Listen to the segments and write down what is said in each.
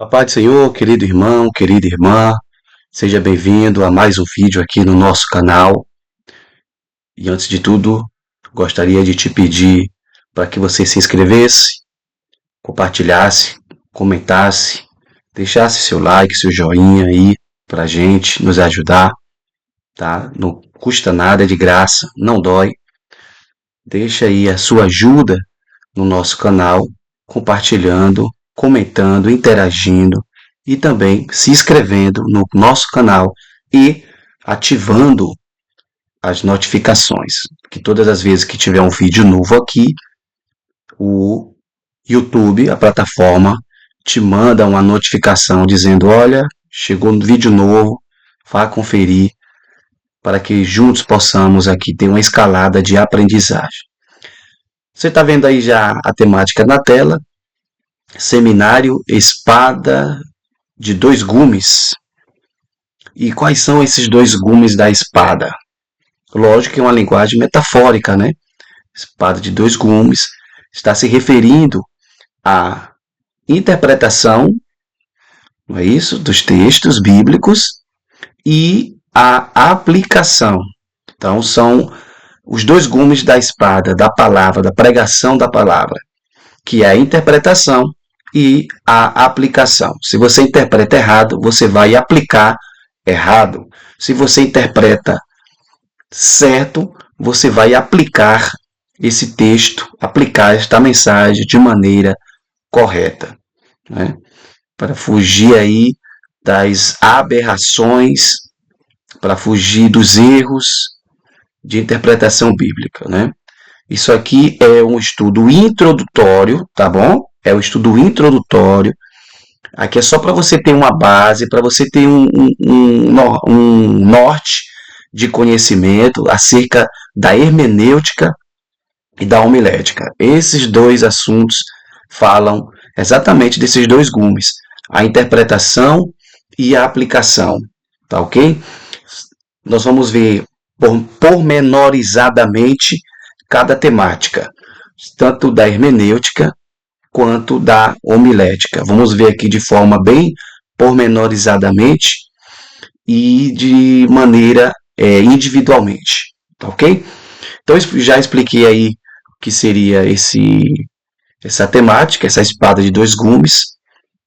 A paz do Senhor, querido irmão, querida irmã, seja bem-vindo a mais um vídeo aqui no nosso canal. E antes de tudo, gostaria de te pedir para que você se inscrevesse, compartilhasse, comentasse, deixasse seu like, seu joinha aí para a gente nos ajudar, tá? Não custa nada, é de graça, não dói. Deixa aí a sua ajuda no nosso canal, compartilhando, comentando, interagindo e também se inscrevendo no nosso canal e ativando as notificações, que todas as vezes que tiver um vídeo novo aqui, o YouTube, a plataforma, te manda uma notificação dizendo: olha, chegou um vídeo novo, vá conferir, para que juntos possamos aqui ter uma escalada de aprendizagem. Você está vendo aí já a temática na tela, Seminário Espada de Dois Gumes. E quais são esses dois gumes da espada? Lógico que é uma linguagem metafórica, né? Espada de dois gumes está se referindo à interpretação, não é isso, dos textos bíblicos e à aplicação. Então são os dois gumes da espada, da palavra, da pregação da palavra, que é a interpretação e a aplicação. Se você interpreta errado, você vai aplicar errado. Se você interpreta certo, você vai aplicar esse texto, aplicar esta mensagem de maneira correta, né? Para fugir aí das aberrações, para fugir dos erros de interpretação bíblica, né? Isso aqui é um estudo introdutório, tá bom? É um estudo introdutório. Aqui é só para você ter uma base, para você ter um norte de conhecimento acerca da hermenêutica e da homilética. Esses dois assuntos falam exatamente desses dois gumes, a interpretação e a aplicação, tá ok? Nós vamos ver pormenorizadamente cada temática, tanto da hermenêutica quanto da homilética. Vamos ver aqui de forma bem pormenorizadamente e de maneira individualmente, tá ok? Então já expliquei aí o que seria essa temática, essa espada de dois gumes,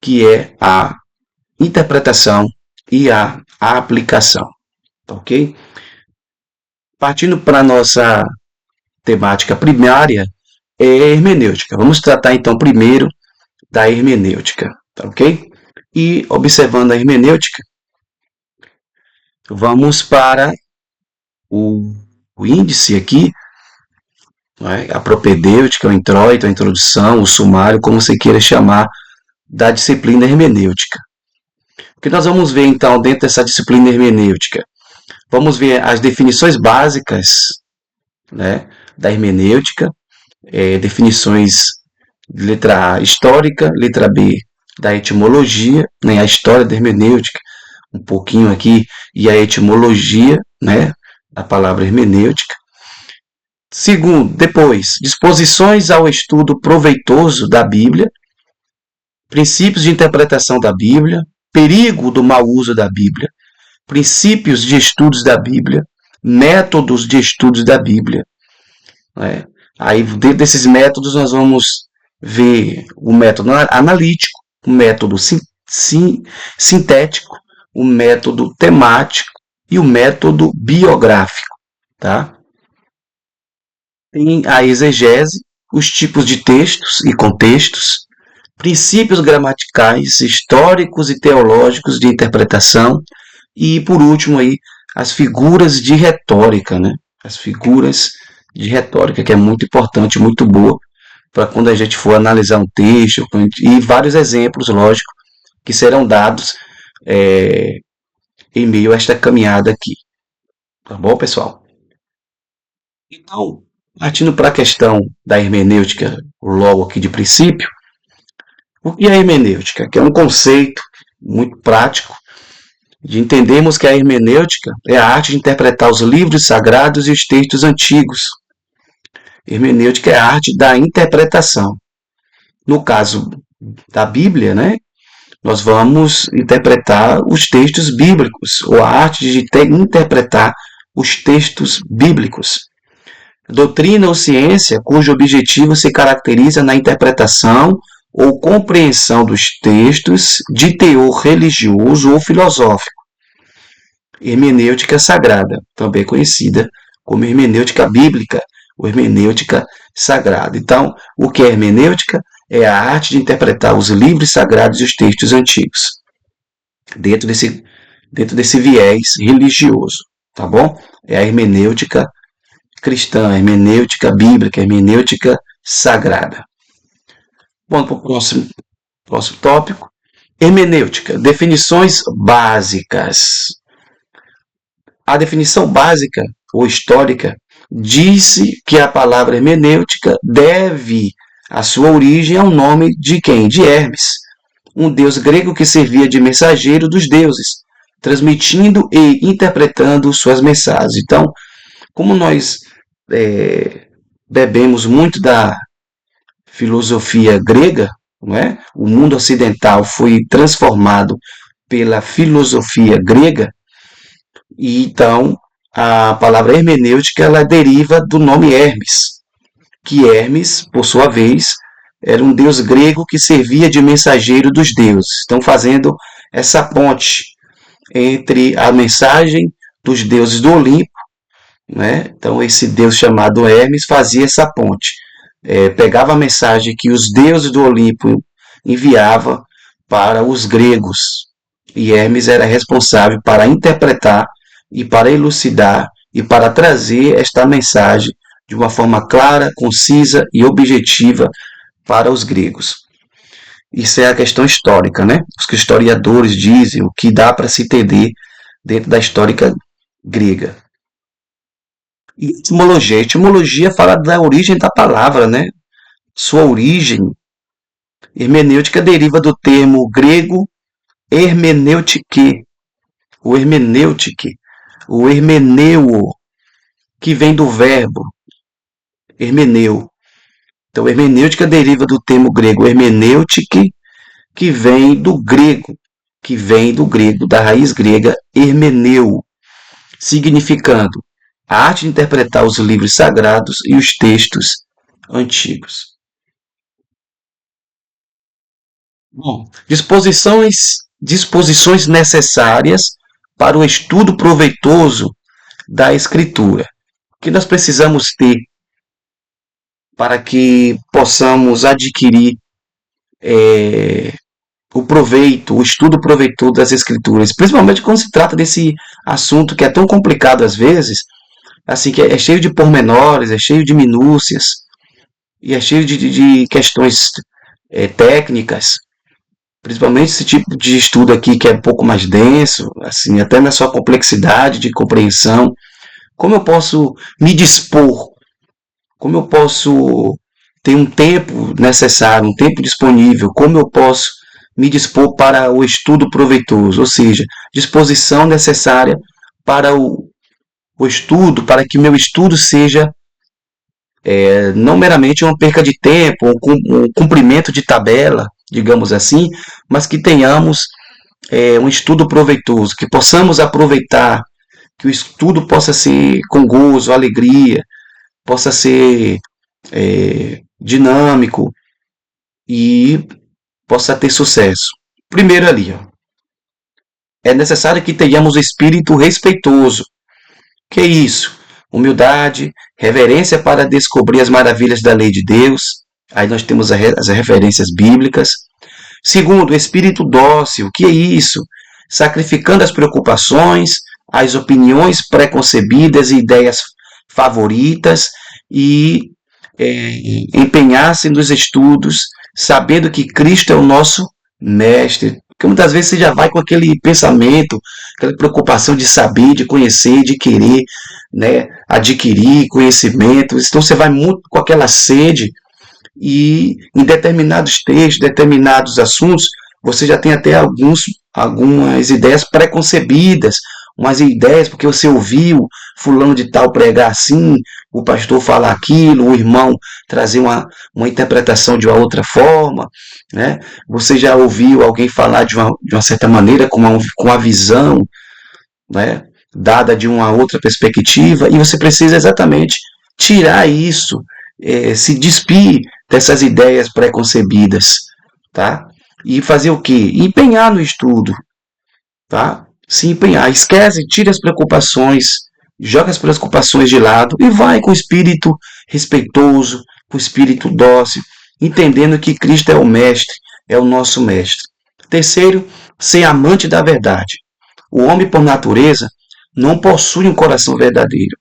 que é a interpretação e a aplicação, tá ok? Partindo para a nossa temática primária, é hermenêutica. Vamos tratar então primeiro da hermenêutica, tá ok? E observando a hermenêutica, vamos para o índice aqui, né? A propedêutica, o introito, a introdução, o sumário, como você queira chamar, da disciplina hermenêutica. O que nós vamos ver então dentro dessa disciplina hermenêutica? Vamos ver as definições básicas, né, da hermenêutica, definições de letra A histórica, letra B da etimologia, né, a história da hermenêutica, um pouquinho aqui, e a etimologia, né, da palavra hermenêutica. Segundo, depois, disposições ao estudo proveitoso da Bíblia, princípios de interpretação da Bíblia, perigo do mau uso da Bíblia, princípios de estudos da Bíblia, métodos de estudos da Bíblia. Aí, dentro desses métodos, nós vamos ver o método analítico, o método sintético, o método temático e o método biográfico, tá? Tem a exegese, os tipos de textos e contextos, princípios gramaticais, históricos e teológicos de interpretação e, por último, aí, as figuras de retórica, né? As figuras de retórica, que é muito importante, muito boa, para quando a gente for analisar um texto, e vários exemplos, lógico, que serão dados em meio a esta caminhada aqui. Tá bom, pessoal? Então, partindo para a questão da hermenêutica, logo aqui de princípio, o que é a hermenêutica? Que é um conceito muito prático de entendermos que a hermenêutica é a arte de interpretar os livros sagrados e os textos antigos. Hermenêutica é a arte da interpretação. No caso da Bíblia, né, nós vamos interpretar os textos bíblicos, ou a arte de interpretar os textos bíblicos. Doutrina ou ciência cujo objetivo se caracteriza na interpretação ou compreensão dos textos de teor religioso ou filosófico. Hermenêutica sagrada, também conhecida como hermenêutica bíblica ou hermenêutica sagrada. Então, o que é hermenêutica? É a arte de interpretar os livros sagrados e os textos antigos, dentro desse viés religioso, tá bom? É a hermenêutica cristã, a hermenêutica bíblica, a hermenêutica sagrada. Vamos para o próximo tópico. Hermenêutica, definições básicas. A definição básica ou histórica disse que a palavra hermenêutica deve a sua origem ao nome de quem? De Hermes, um deus grego que servia de mensageiro dos deuses, transmitindo e interpretando suas mensagens. Então, como nós bebemos muito da filosofia grega, não é? O mundo ocidental foi transformado pela filosofia grega, e então a palavra hermenêutica ela deriva do nome Hermes, que Hermes, por sua vez, era um deus grego que servia de mensageiro dos deuses. Estão fazendo essa ponte entre a mensagem dos deuses do Olimpo, né? Então esse deus chamado Hermes fazia essa ponte, pegava a mensagem que os deuses do Olimpo enviavam para os gregos, e Hermes era responsável para interpretar e para elucidar e para trazer esta mensagem de uma forma clara, concisa e objetiva para os gregos. Isso é a questão histórica, né? Os historiadores dizem o que dá para se entender dentro da história grega. E etimologia. A etimologia fala da origem da palavra, né? Sua origem. Hermenêutica deriva do termo grego hermeneutike, o hermenêutique, o hermeneuo, que vem do verbo hermeneu. Então, hermenêutica deriva do termo grego hermenêutique, que vem do grego, da raiz grega hermeneu, significando a arte de interpretar os livros sagrados e os textos antigos. Bom, disposições necessárias para o estudo proveitoso da Escritura. O que nós precisamos ter para que possamos adquirir o proveito, o estudo proveitoso das Escrituras, principalmente quando se trata desse assunto que é tão complicado às vezes, assim, que é cheio de pormenores, é cheio de minúcias, e é cheio de questões técnicas, principalmente esse tipo de estudo aqui que é um pouco mais denso, assim, até na sua complexidade de compreensão. Como eu posso me dispor? Como eu posso ter um tempo necessário, um tempo disponível? Como eu posso me dispor para o estudo proveitoso? Ou seja, disposição necessária para o estudo, para que o meu estudo seja não meramente uma perca de tempo, um cumprimento de tabela, digamos assim, mas que tenhamos um estudo proveitoso, que possamos aproveitar, que o estudo possa ser com gozo, alegria, possa ser dinâmico e possa ter sucesso. Primeiro ali, é necessário que tenhamos espírito respeitoso. Que é isso? Humildade, reverência para descobrir as maravilhas da lei de Deus. Aí nós temos as referências bíblicas. Segundo, espírito dócil. Que é isso? Sacrificando as preocupações, as opiniões preconcebidas e ideias favoritas e empenhar-se nos estudos, sabendo que Cristo é o nosso mestre. Porque muitas vezes você já vai com aquele pensamento, aquela preocupação de saber, de conhecer, de querer, né, adquirir conhecimento. Então você vai muito com aquela sede e em determinados textos, determinados assuntos, você já tem até algumas ideias preconcebidas umas ideias, porque você ouviu fulano de tal pregar assim, o pastor falar aquilo, o irmão trazer uma interpretação de uma outra forma, né? Você já ouviu alguém falar de uma certa maneira, com uma visão, né, dada de uma outra perspectiva, e você precisa exatamente tirar isso, se despir dessas ideias preconcebidas, tá? E fazer o quê? Empenhar no estudo, tá? Se empenhar, esquece, tira as preocupações, joga as preocupações de lado e vai com o espírito respeitoso, com o espírito dócil, entendendo que Cristo é o mestre, é o nosso mestre. Terceiro, ser amante da verdade. O homem, por natureza, não possui um coração verdadeiro.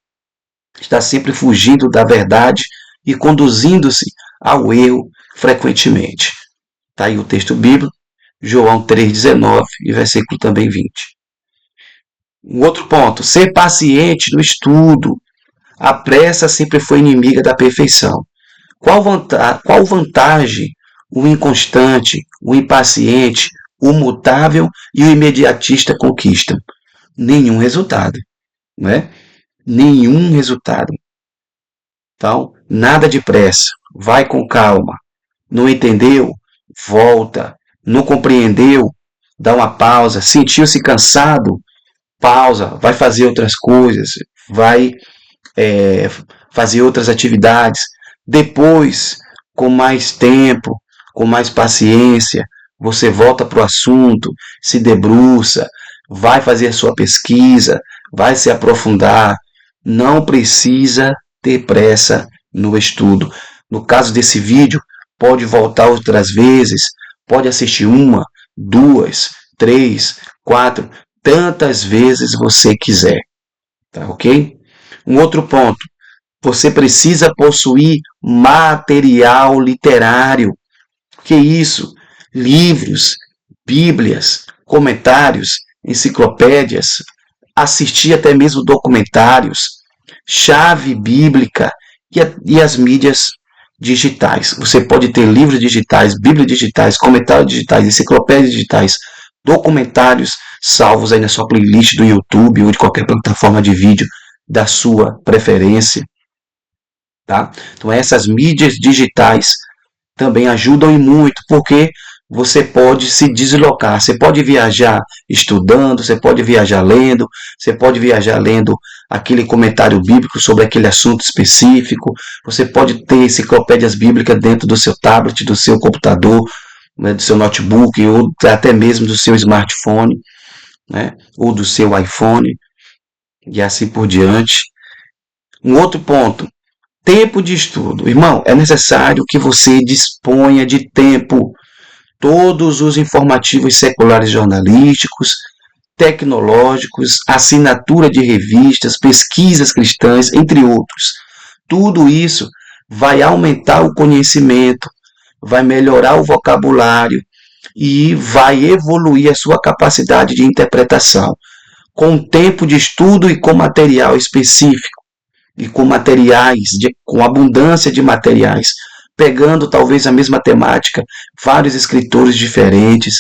Está sempre fugindo da verdade e conduzindo-se ao erro frequentemente. Está aí o texto bíblico, João 3,19 e versículo também 20. Um outro ponto, ser paciente no estudo. A pressa sempre foi inimiga da perfeição. Qual vantagem o inconstante, o impaciente, o mutável e o imediatista conquistam? Nenhum resultado, né? Nenhum resultado. Então, nada de pressa, vai com calma. Não entendeu? Volta. Não compreendeu? Dá uma pausa. Sentiu-se cansado? Pausa. Vai fazer outras coisas. Vai fazer outras atividades. Depois, com mais tempo, com mais paciência, você volta para o assunto, se debruça, vai fazer a sua pesquisa, vai se aprofundar. Não precisa ter pressa no estudo. No caso desse vídeo, pode voltar outras vezes, pode assistir uma, duas, três, quatro, tantas vezes você quiser, tá ok? Um outro ponto, você precisa possuir material literário. Que isso? Livros, bíblias, comentários, enciclopédias, assistir até mesmo documentários, chave bíblica e as mídias digitais. Você pode ter livros digitais, bíblias digitais, comentários digitais, enciclopédias digitais, documentários salvos aí na sua playlist do YouTube ou de qualquer plataforma de vídeo da sua preferência. Tá? Então essas mídias digitais também ajudam e muito, porque você pode se deslocar, você pode viajar estudando, você pode viajar lendo, você pode viajar lendo aquele comentário bíblico sobre aquele assunto específico, você pode ter enciclopédias bíblicas dentro do seu tablet, do seu computador, né, do seu notebook, ou até mesmo do seu smartphone, né, ou do seu iPhone, e assim por diante. Um outro ponto, tempo de estudo. Irmão, é necessário que você disponha de tempo. Todos os informativos seculares jornalísticos, tecnológicos, assinatura de revistas, pesquisas cristãs, entre outros. Tudo isso vai aumentar o conhecimento, vai melhorar o vocabulário e vai evoluir a sua capacidade de interpretação. Com tempo de estudo e com material específico, e com materiais, com abundância de materiais, pegando talvez a mesma temática, vários escritores diferentes,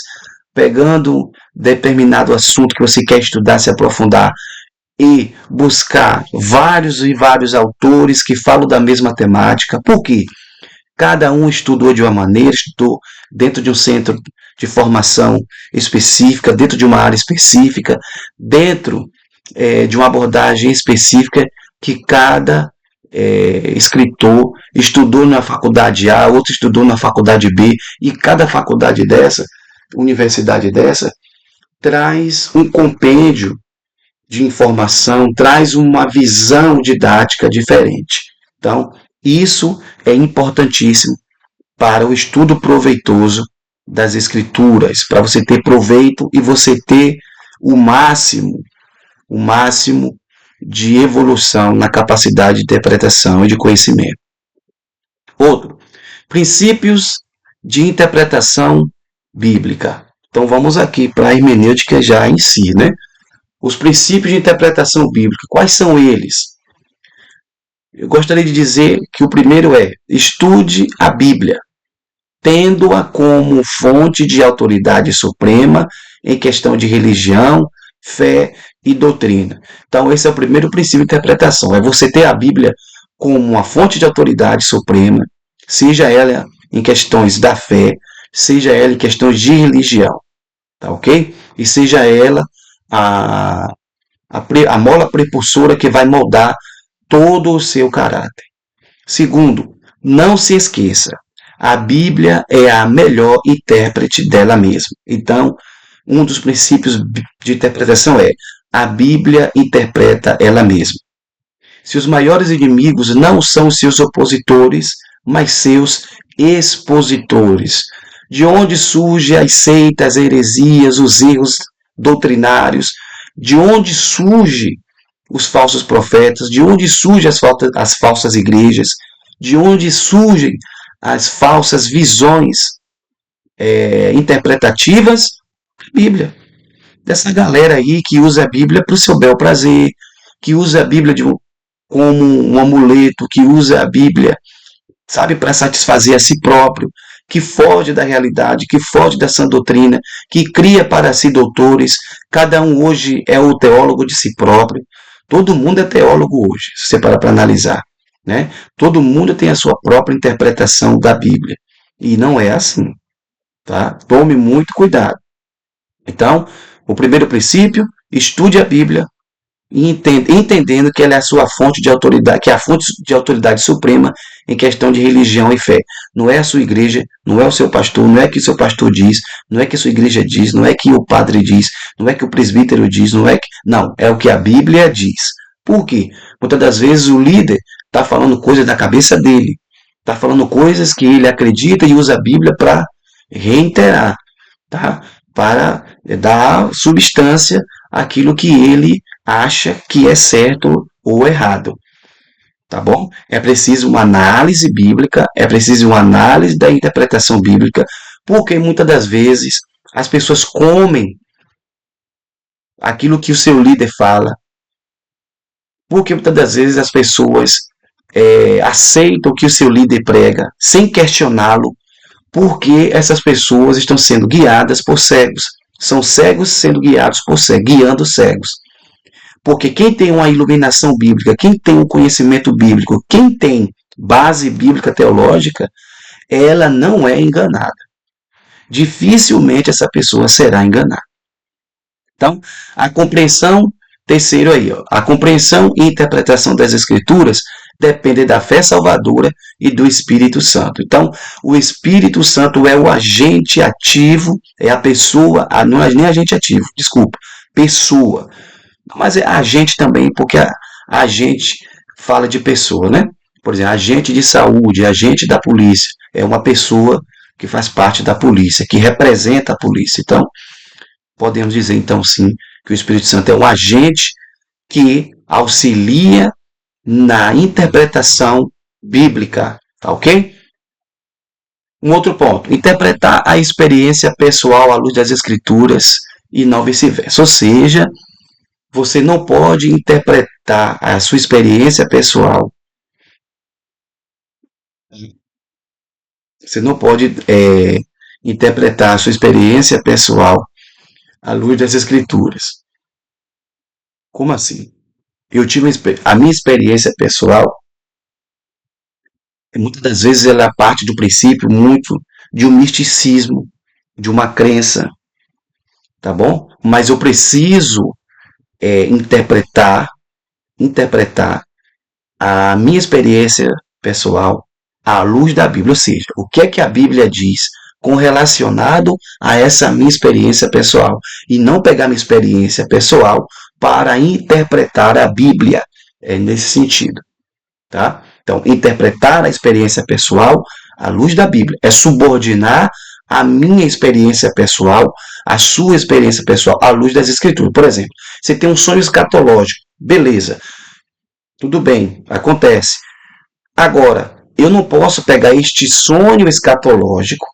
pegando determinado assunto que você quer estudar, se aprofundar e buscar vários e vários autores que falam da mesma temática. Por quê? Cada um estudou de uma maneira, estudou dentro de um centro de formação específica, dentro de uma área específica, dentro de uma abordagem específica que cada escritor estudou na faculdade A, outro estudou na faculdade B, e cada faculdade dessa, universidade dessa, traz um compêndio de informação, traz uma visão didática diferente. Então, isso é importantíssimo para o estudo proveitoso das escrituras, para você ter proveito e você ter o máximo de evolução na capacidade de interpretação e de conhecimento. Outro, princípios de interpretação bíblica. Então vamos aqui para a hermenêutica já em si, né? Os princípios de interpretação bíblica, quais são eles? Eu gostaria de dizer que o primeiro é: estude a Bíblia, tendo-a como fonte de autoridade suprema em questão de religião, fé e doutrina. Então, esse é o primeiro princípio de interpretação, é você ter a Bíblia como uma fonte de autoridade suprema, seja ela em questões da fé, seja ela em questões de religião, tá ok? E seja ela a, a mola prepulsora que vai moldar todo o seu caráter. Segundo, não se esqueça, a Bíblia é a melhor intérprete dela mesma. Então, um dos princípios de interpretação é: a Bíblia interpreta ela mesma. Se os maiores inimigos não são seus opositores, mas seus expositores. De onde surgem as seitas, as heresias, os erros doutrinários? De onde surgem os falsos profetas? De onde surgem as falsas igrejas? De onde surgem as falsas visões interpretativas? A Bíblia. Dessa galera aí que usa a Bíblia para o seu bel prazer, que usa a Bíblia como um amuleto, que usa a Bíblia, sabe, para satisfazer a si próprio, que foge da realidade, que foge da sã doutrina, que cria para si doutores. Cada um hoje é o teólogo de si próprio. Todo mundo é teólogo hoje, se você parar para analisar, né? Todo mundo tem a sua própria interpretação da Bíblia. E não é assim, tá? Tome muito cuidado. Então, o primeiro princípio, estude a Bíblia, entendendo que ela é a sua fonte de autoridade, que é a fonte de autoridade suprema em questão de religião e fé. Não é a sua igreja, não é o seu pastor, não é o que o seu pastor diz, não é o que a sua igreja diz, não é o que o padre diz, não é o que o presbítero diz, não, é o que a Bíblia diz. Por quê? Muitas das vezes o líder está falando coisas da cabeça dele, está falando coisas que ele acredita e usa a Bíblia para reiterar, tá? Para dar substância àquilo que ele acha que é certo ou errado, tá bom? É preciso uma análise bíblica, é preciso uma análise da interpretação bíblica, porque muitas das vezes as pessoas comem aquilo que o seu líder fala, porque muitas das vezes as pessoas aceitam o que o seu líder prega, sem questioná-lo, porque essas pessoas estão sendo guiadas por cegos. São cegos sendo guiados por cegos, guiando cegos. Porque quem tem uma iluminação bíblica, quem tem um conhecimento bíblico, quem tem base bíblica teológica, ela não é enganada. Dificilmente essa pessoa será enganada. Então, a compreensão, terceiro aí, ó, a compreensão e interpretação das Escrituras depende da fé salvadora e do Espírito Santo. Então, o Espírito Santo é o agente ativo, é a pessoa, não é nem agente ativo, desculpa, pessoa. Mas é agente também, porque a gente fala de pessoa, né? Por exemplo, agente de saúde, agente da polícia, é uma pessoa que faz parte da polícia, que representa a polícia. Então, podemos dizer, então, sim, que o Espírito Santo é um agente que auxilia na interpretação bíblica, tá ok? Um outro ponto, interpretar a experiência pessoal à luz das Escrituras e não vice-versa. Ou seja, você não pode interpretar a sua experiência pessoal. Você não pode interpretar a sua experiência pessoal à luz das Escrituras. Como assim? Eu tive a minha experiência pessoal, muitas das vezes ela é parte do princípio muito de um misticismo, de uma crença, tá bom? Mas eu preciso interpretar a minha experiência pessoal à luz da Bíblia, ou seja, o que é que a Bíblia diz com relacionado a essa minha experiência pessoal, e não pegar minha experiência pessoal para interpretar a Bíblia, nesse sentido, tá? Então, interpretar a experiência pessoal à luz da Bíblia é subordinar a minha experiência pessoal, a sua experiência pessoal à luz das Escrituras. Por exemplo, você tem um sonho escatológico, beleza, tudo bem, acontece. Agora, eu não posso pegar este sonho escatológico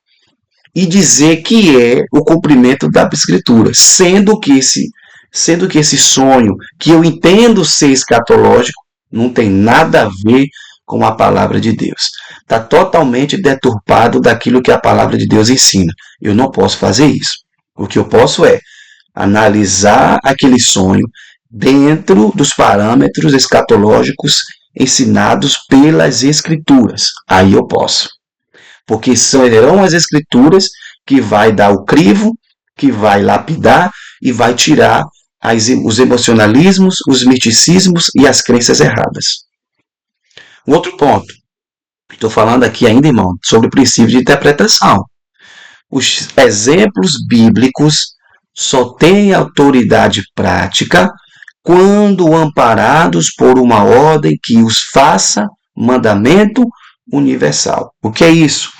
e dizer que é o cumprimento da Escritura, sendo que esse sonho, que eu entendo ser escatológico, não tem nada a ver com a palavra de Deus. Está totalmente deturpado daquilo que a palavra de Deus ensina. Eu não posso fazer isso. O que eu posso é analisar aquele sonho, dentro dos parâmetros escatológicos ensinados pelas Escrituras. Aí eu posso. Porque serão as Escrituras que vai dar o crivo, que vai lapidar e vai tirar os emocionalismos, os misticismos e as crenças erradas. Um outro ponto. Estou falando aqui ainda, irmão, sobre o princípio de interpretação. Os exemplos bíblicos só têm autoridade prática quando amparados por uma ordem que os faça mandamento universal. O que é isso?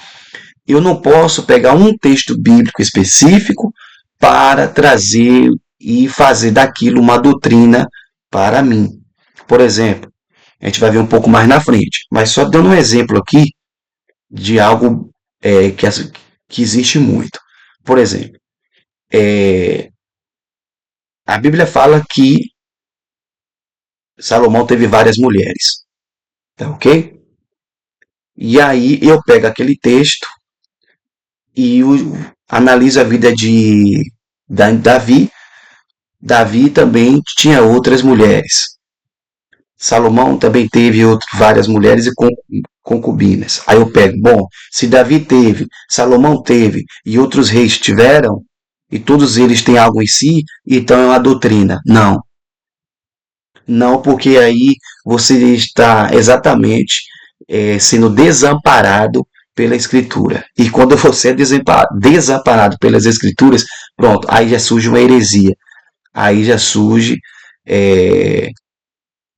Eu não posso pegar um texto bíblico específico para trazer e fazer daquilo uma doutrina para mim. Por exemplo, a gente vai ver um pouco mais na frente, mas só dando um exemplo aqui de algo que existe muito. Por exemplo, a Bíblia fala que Salomão teve várias mulheres, tá ok? E aí eu pego aquele texto e analiso a vida de Davi. Davi também tinha outras mulheres. Salomão também teve várias mulheres e concubinas. Aí eu pego, bom, se Davi teve, Salomão teve e outros reis tiveram, e todos eles têm algo em si, então é uma doutrina. Não. Não, porque aí você está exatamente sendo desamparado pela Escritura. E quando você é desamparado pelas Escrituras, pronto, aí já surge uma heresia. Aí já surge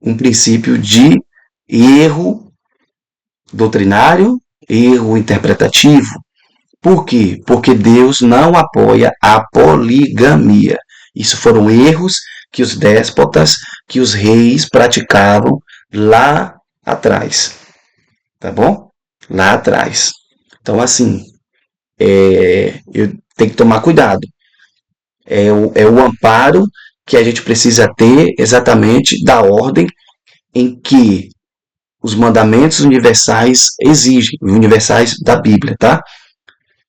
um princípio de erro doutrinário, erro interpretativo. Por quê? Porque Deus não apoia a poligamia. Isso foram erros que os déspotas, que os reis praticavam lá atrás. Tá bom? Lá atrás. Então, assim, eu tenho que tomar cuidado. É o amparo que a gente precisa ter exatamente da ordem em que os mandamentos universais exigem, universais da Bíblia, tá?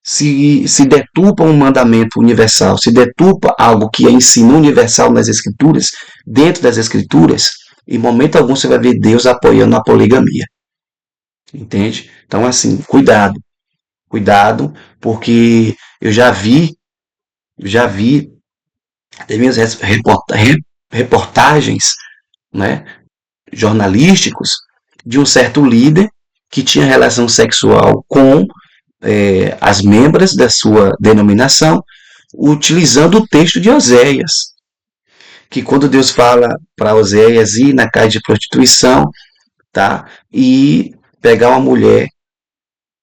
Se deturpa um mandamento universal, se deturpa algo que é ensino universal nas Escrituras, dentro das Escrituras, em momento algum você vai ver Deus apoiando a poligamia. Entende? Então, assim, cuidado, porque eu já vi minhas reportagens, né, jornalísticos de um certo líder que tinha relação sexual com as membras da sua denominação, utilizando o texto de Oséias, que quando Deus fala para Oséias ir na casa de prostituição, tá, e pegar uma mulher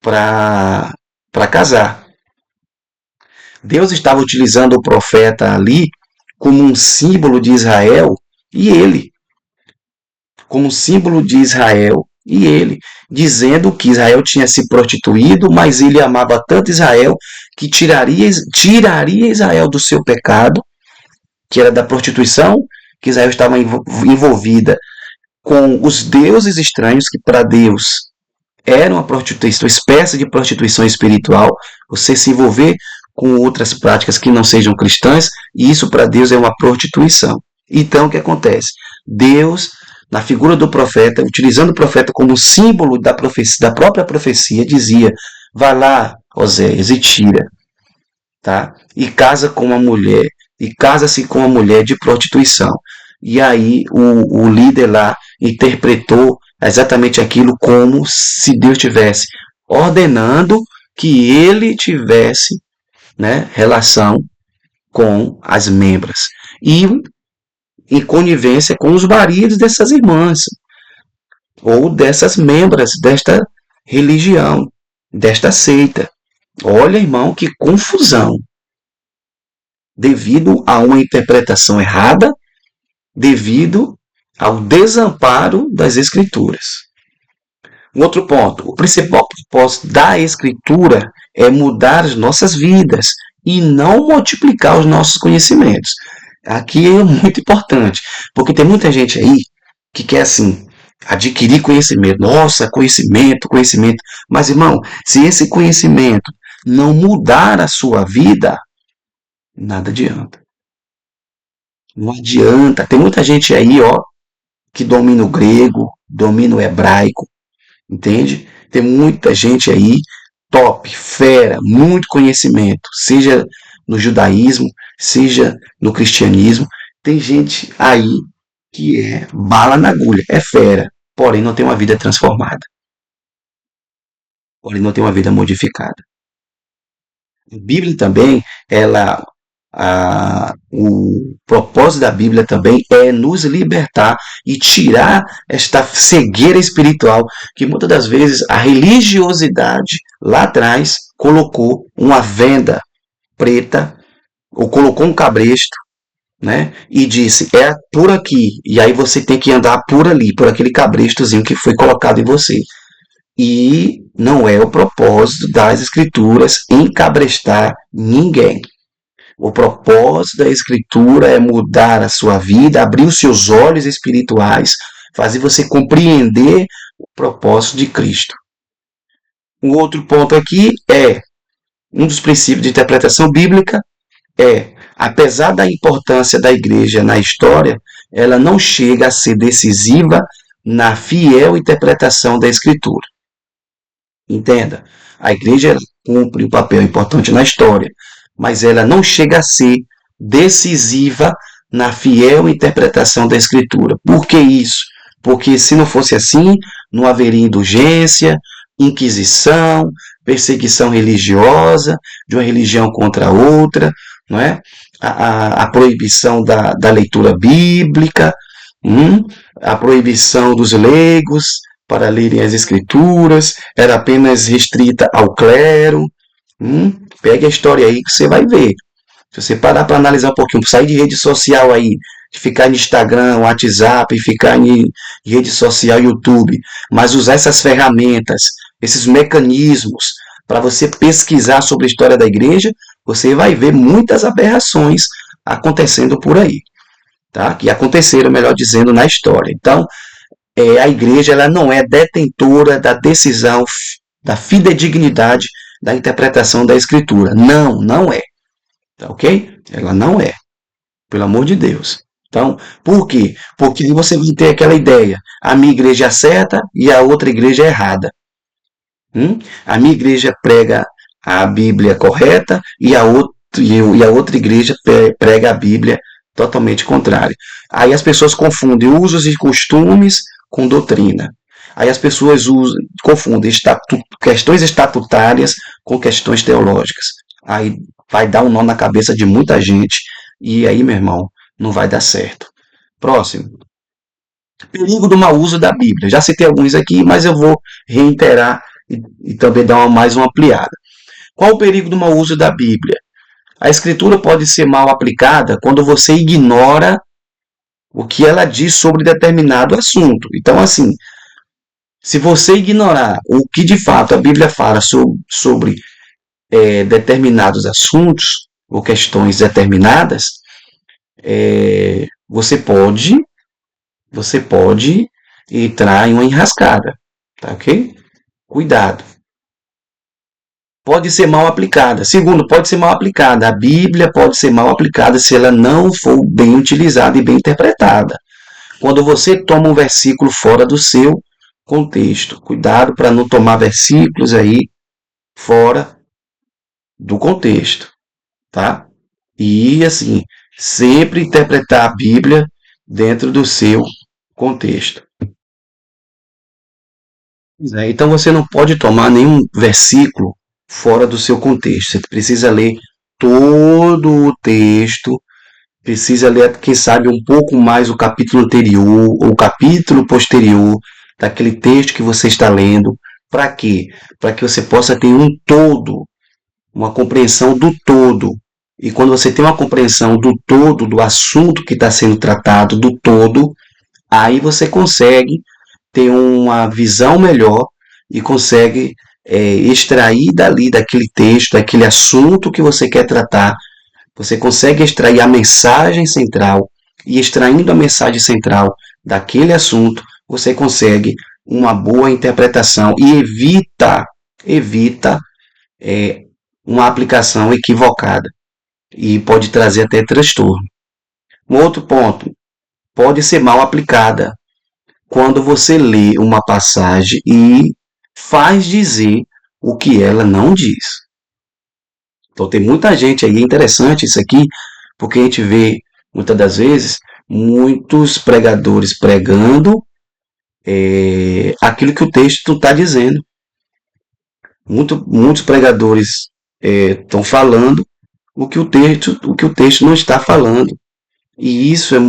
para casar. Deus estava utilizando o profeta ali como um símbolo de Israel e ele, como símbolo de Israel e ele, dizendo que Israel tinha se prostituído, mas ele amava tanto Israel que tiraria Israel do seu pecado, que era da prostituição, que Israel estava envolvida com os deuses estranhos, que para Deus era uma prostituição, uma espécie de prostituição espiritual, você se envolver com outras práticas que não sejam cristãs, e isso para Deus é uma prostituição. Então o que acontece? Deus, na figura do profeta, utilizando o profeta como símbolo da própria profecia, dizia: vai lá, Oséias, e tira, tá? E casa com uma mulher, e casa-se com uma mulher de prostituição. E aí o líder lá interpretou exatamente aquilo como se Deus tivesse ordenando que ele tivesse, né, relação com as membras. E em conivência com os maridos dessas irmãs, ou dessas membras desta religião, desta seita. Olha, irmão, que confusão. Devido a uma interpretação errada, devido ao desamparo das Escrituras. Um outro ponto, o principal propósito da Escritura é mudar as nossas vidas e não multiplicar os nossos conhecimentos. Aqui é muito importante, porque tem muita gente aí que quer assim, adquirir conhecimento. Nossa, conhecimento. Mas, irmão, se esse conhecimento não mudar a sua vida, nada adianta. Não adianta. Tem muita gente aí, ó, que domina o grego, domina o hebraico, entende? Tem muita gente aí top, fera, muito conhecimento, seja no judaísmo, seja no cristianismo. Tem gente aí que é bala na agulha, é fera, porém não tem uma vida transformada, porém não tem uma vida modificada. A Bíblia também, o propósito da Bíblia também é nos libertar e tirar esta cegueira espiritual que muitas das vezes a religiosidade lá atrás colocou uma venda preta ou colocou um cabresto, né? E disse, é por aqui. E aí você tem que andar por ali, por aquele cabrestozinho que foi colocado em você. E não é o propósito das escrituras encabrestar ninguém. O propósito da escritura é mudar a sua vida, abrir os seus olhos espirituais, fazer você compreender o propósito de Cristo. Um outro ponto aqui é, um dos princípios de interpretação bíblica é, apesar da importância da igreja na história, ela não chega a ser decisiva na fiel interpretação da escritura. Entenda, a igreja cumpre um papel importante na história, mas ela não chega a ser decisiva na fiel interpretação da escritura. Por que isso? Porque se não fosse assim, não haveria indulgência, inquisição, perseguição religiosa, de uma religião contra outra, não é? A proibição da leitura bíblica, a proibição dos leigos para lerem as escrituras, era apenas restrita ao clero. Pegue a história aí que você vai ver. Se você parar para analisar um pouquinho, sair de rede social aí, de ficar no Instagram, WhatsApp, ficar em rede social, YouTube, mas usar essas ferramentas, esses mecanismos para você pesquisar sobre a história da igreja, você vai ver muitas aberrações acontecendo por aí, tá? Que aconteceram, melhor dizendo, na história. Então, a igreja ela não é detentora da decisão, da fidedignidade da interpretação da escritura. Não, não é. Tá ok? Ela não é. Pelo amor de Deus. Então, por quê? Porque você vai ter aquela ideia, a minha igreja é certa e a outra igreja é errada. A minha igreja prega a Bíblia correta e a outra igreja prega a Bíblia totalmente contrária. Aí as pessoas confundem usos e costumes com doutrina. Aí as pessoas confundem questões estatutárias com questões teológicas. Aí vai dar um nó na cabeça de muita gente e aí, meu irmão, não vai dar certo. Próximo. Perigo do mau uso da Bíblia. Já citei alguns aqui, mas eu vou reiterar e também dar mais uma ampliada. Qual o perigo do mau uso da Bíblia? A escritura pode ser mal aplicada quando você ignora o que ela diz sobre determinado assunto. Então, assim, se você ignorar o que de fato a Bíblia fala sobre determinados assuntos ou questões determinadas, você pode entrar em uma enrascada, tá ok? Cuidado. Pode ser mal aplicada. Segundo, pode ser mal aplicada. A Bíblia pode ser mal aplicada se ela não for bem utilizada e bem interpretada. Quando você toma um versículo fora do seu contexto. Cuidado para não tomar versículos aí fora do contexto, tá? E assim, sempre interpretar a Bíblia dentro do seu contexto. Então você não pode tomar nenhum versículo fora do seu contexto. Você precisa ler todo o texto, precisa ler, quem sabe, um pouco mais o capítulo anterior ou o capítulo posterior daquele texto que você está lendo. Para quê? Para que você possa ter um todo, uma compreensão do todo. E quando você tem uma compreensão do todo, do assunto que está sendo tratado, do todo, aí você consegue ter uma visão melhor e consegue extrair dali, daquele texto, daquele assunto que você quer tratar, você consegue extrair a mensagem central e extraindo a mensagem central daquele assunto, você consegue uma boa interpretação e evita uma aplicação equivocada e pode trazer até transtorno. Um outro ponto, pode ser mal aplicada quando você lê uma passagem e faz dizer o que ela não diz. Então tem muita gente aí, é interessante isso aqui, porque a gente vê muitas das vezes muitos pregadores pregando aquilo que o texto está dizendo. Muitos pregadores estão falando o que o texto não está falando. E isso é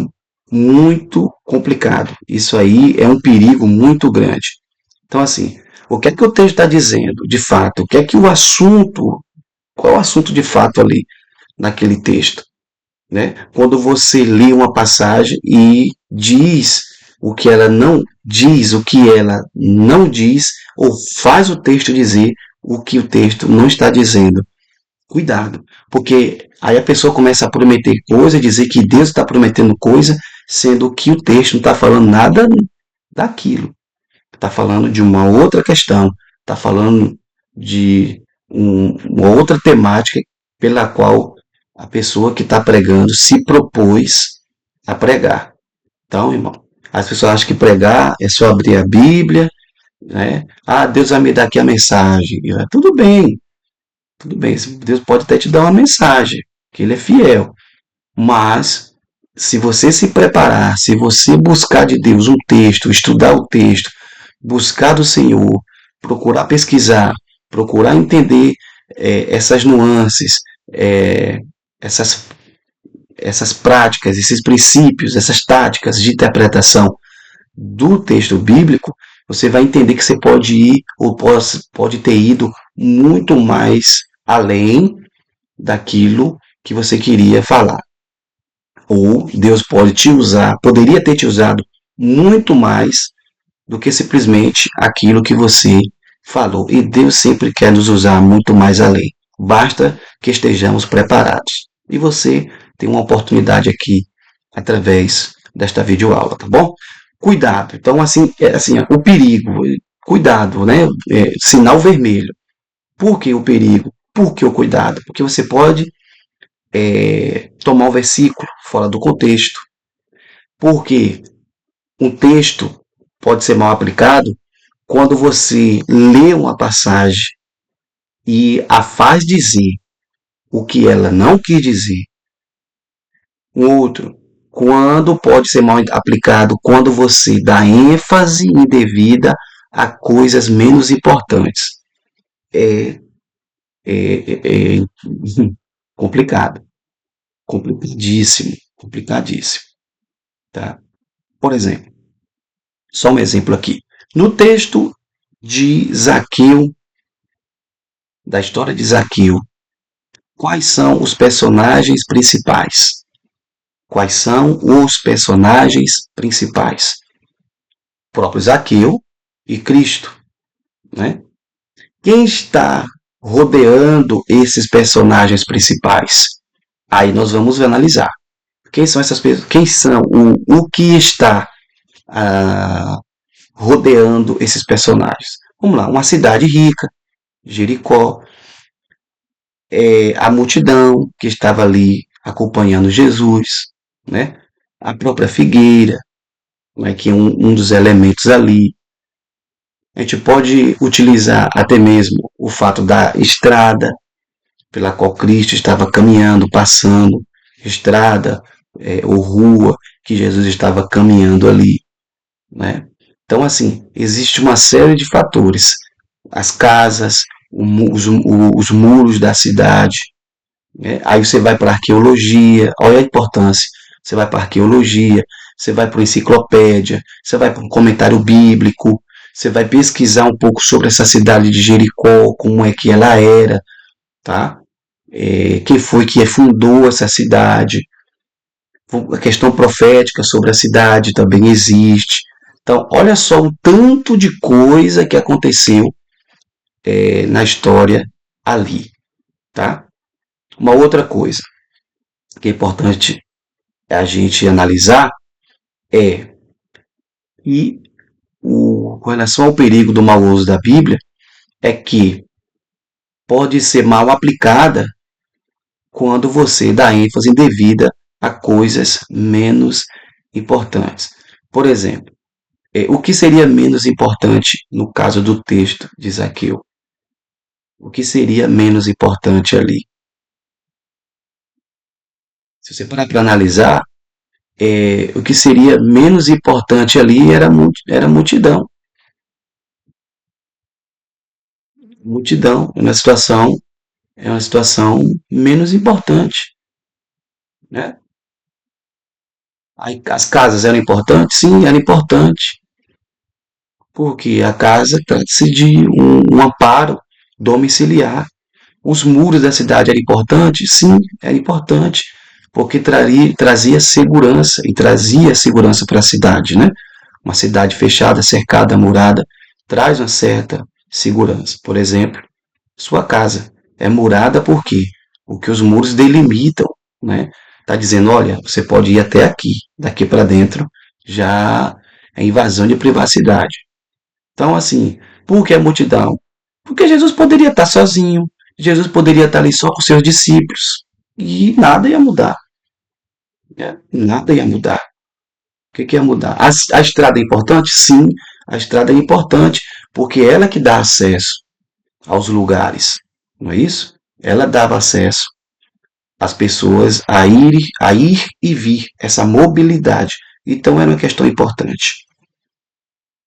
muito complicado. Isso aí é um perigo muito grande. Então, assim, o que é que o texto está dizendo, de fato? O que é que o assunto, qual é o assunto de fato ali naquele texto? Né? Quando você lê uma passagem e diz o que ela não diz, o que ela não diz, ou faz o texto dizer o que o texto não está dizendo. Cuidado, porque aí a pessoa começa a prometer coisa, dizer que Deus está prometendo coisa, sendo que o texto não está falando nada daquilo. Está falando de uma outra questão, está falando de uma outra temática pela qual a pessoa que está pregando se propôs a pregar. Então, irmão, as pessoas acham que pregar é só abrir a Bíblia, né? Ah, Deus vai me dar aqui a mensagem. Tudo bem, Deus pode até te dar uma mensagem, que Ele é fiel. Mas, se você se preparar, se você buscar de Deus um texto, estudar o texto, buscar do Senhor, procurar pesquisar, procurar entender essas nuances, é, essas, essas práticas, esses princípios, essas táticas de interpretação do texto bíblico, você vai entender que você pode ir ou pode ter ido muito mais além daquilo que você queria falar. Ou Deus pode te usar, poderia ter te usado muito mais do que simplesmente aquilo que você falou. E Deus sempre quer nos usar muito mais além. Basta que estejamos preparados. E você tem uma oportunidade aqui através desta videoaula, tá bom? Cuidado. Então, assim, o perigo, cuidado, né? Sinal vermelho. Por que o perigo? Por que o cuidado? Porque você pode tomar o versículo fora do contexto. Porque um texto pode ser mal aplicado quando você lê uma passagem e a faz dizer o que ela não quis dizer. Um outro, quando pode ser mal aplicado quando você dá ênfase indevida a coisas menos importantes. É, é complicado, complicadíssimo, complicadíssimo, tá? Por exemplo, só um exemplo aqui. No texto de Zaqueu, da história de Zaqueu, quais são os personagens principais? Quais são os personagens principais? O próprio Zaqueu e Cristo, né? Quem está rodeando esses personagens principais? Aí nós vamos analisar. Quem são essas pessoas? Quem são o que está rodeando esses personagens? Vamos lá, uma cidade rica, Jericó, a multidão que estava ali acompanhando Jesus, né? A própria figueira, né, que é um dos elementos ali. A gente pode utilizar até mesmo o fato da estrada pela qual Cristo estava caminhando, passando, estrada ou rua que Jesus estava caminhando ali, né? Então, assim, existe uma série de fatores. As casas, os muros da cidade, né? Aí você vai para a arqueologia, olha a importância. Você vai para a arqueologia, você vai para a enciclopédia, você vai para um comentário bíblico, você vai pesquisar um pouco sobre essa cidade de Jericó, como é que ela era, tá? Quem foi que fundou essa cidade, a questão profética sobre a cidade também existe. Então, olha só o tanto de coisa que aconteceu na história ali, tá? Uma outra coisa que é importante a gente analisar é que com relação ao perigo do mau uso da Bíblia é que pode ser mal aplicada quando você dá ênfase indevida a coisas menos importantes. Por exemplo, o que seria menos importante no caso do texto de Zaqueu? O que seria menos importante ali? Se você parar para analisar, o que seria menos importante ali era multidão. Multidão é uma situação menos importante, né? Aí, as casas eram importantes? Sim, era importante, porque a casa trata-se de um amparo domiciliar. Os muros da cidade eram importantes? Sim, era importante, porque trazia segurança e trazia segurança para a cidade, né? Uma cidade fechada, cercada, murada, traz uma certa segurança. Por exemplo, sua casa é murada por quê? Porque os muros delimitam, né? Tá dizendo, olha, você pode ir até aqui, daqui para dentro já é invasão de privacidade. Então, assim, por que a multidão? Porque Jesus poderia estar sozinho, Jesus poderia estar ali só com seus discípulos e nada ia mudar, né? Nada ia mudar. O que ia mudar? A estrada é importante? Sim, a estrada é importante porque é ela que dá acesso aos lugares, não é isso? Ela dava acesso às pessoas a ir e vir, essa mobilidade. Então era uma questão importante,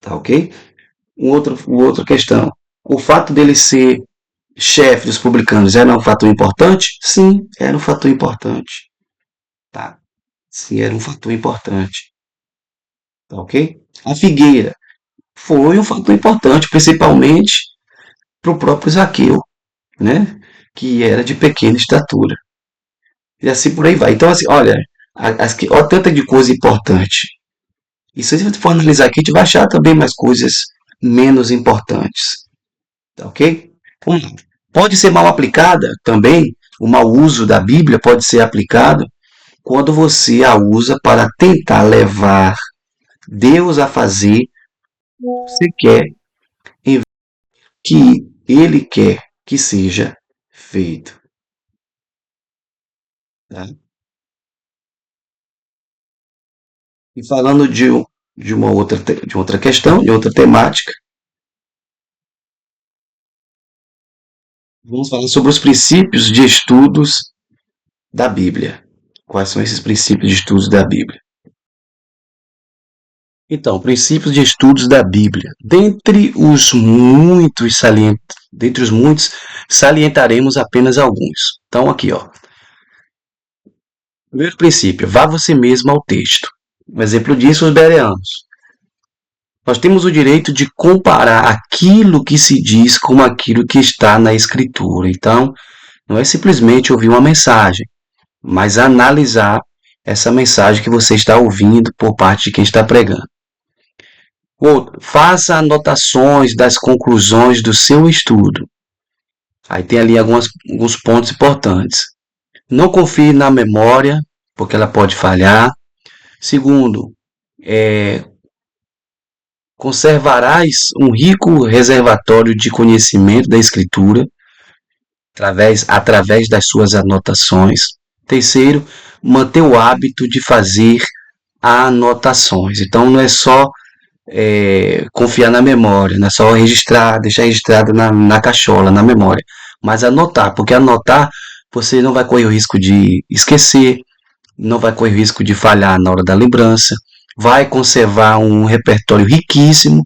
tá ok? Outra questão, o fato dele ser chefe dos publicanos era um fator importante? Sim, era um fator importante, tá? Sim, era um fator importante, tá ok? A figueira foi um fator importante, principalmente para o próprio Zaqueu, né? Que era de pequena estatura. E assim por aí vai. Então, assim, olha, olha tanta de coisa importante. E se a gente for analisar aqui, a gente vai achar também mais coisas menos importantes. Tá ok? Pode ser mal aplicada também. O mau uso da Bíblia pode ser aplicado quando você a usa para tentar levar Deus a fazer o que você quer, em vez que Ele quer que seja feito. Tá? E falando de outra questão, de outra temática, vamos falar sobre os princípios de estudos da Bíblia. Quais são esses princípios de estudos da Bíblia? Então, princípios de estudos da Bíblia. Dentre os muitos, salientaremos apenas alguns. Então, aqui, ó. Primeiro princípio, vá você mesmo ao texto. Um exemplo disso, os bereanos. Nós temos o direito de comparar aquilo que se diz com aquilo que está na Escritura. Então, não é simplesmente ouvir uma mensagem, mas analisar essa mensagem que você está ouvindo por parte de quem está pregando. Outro, faça anotações das conclusões do seu estudo. Aí tem ali alguns pontos importantes. Não confie na memória, porque ela pode falhar. Segundo, conservarás um rico reservatório de conhecimento da Escritura através das suas anotações. Terceiro, manter o hábito de fazer anotações. Então não é só confiar na memória, não é só registrar, deixar registrado na cachola, na memória, mas anotar, porque anotar você não vai correr o risco de esquecer, não vai correr o risco de falhar na hora da lembrança, vai conservar um repertório riquíssimo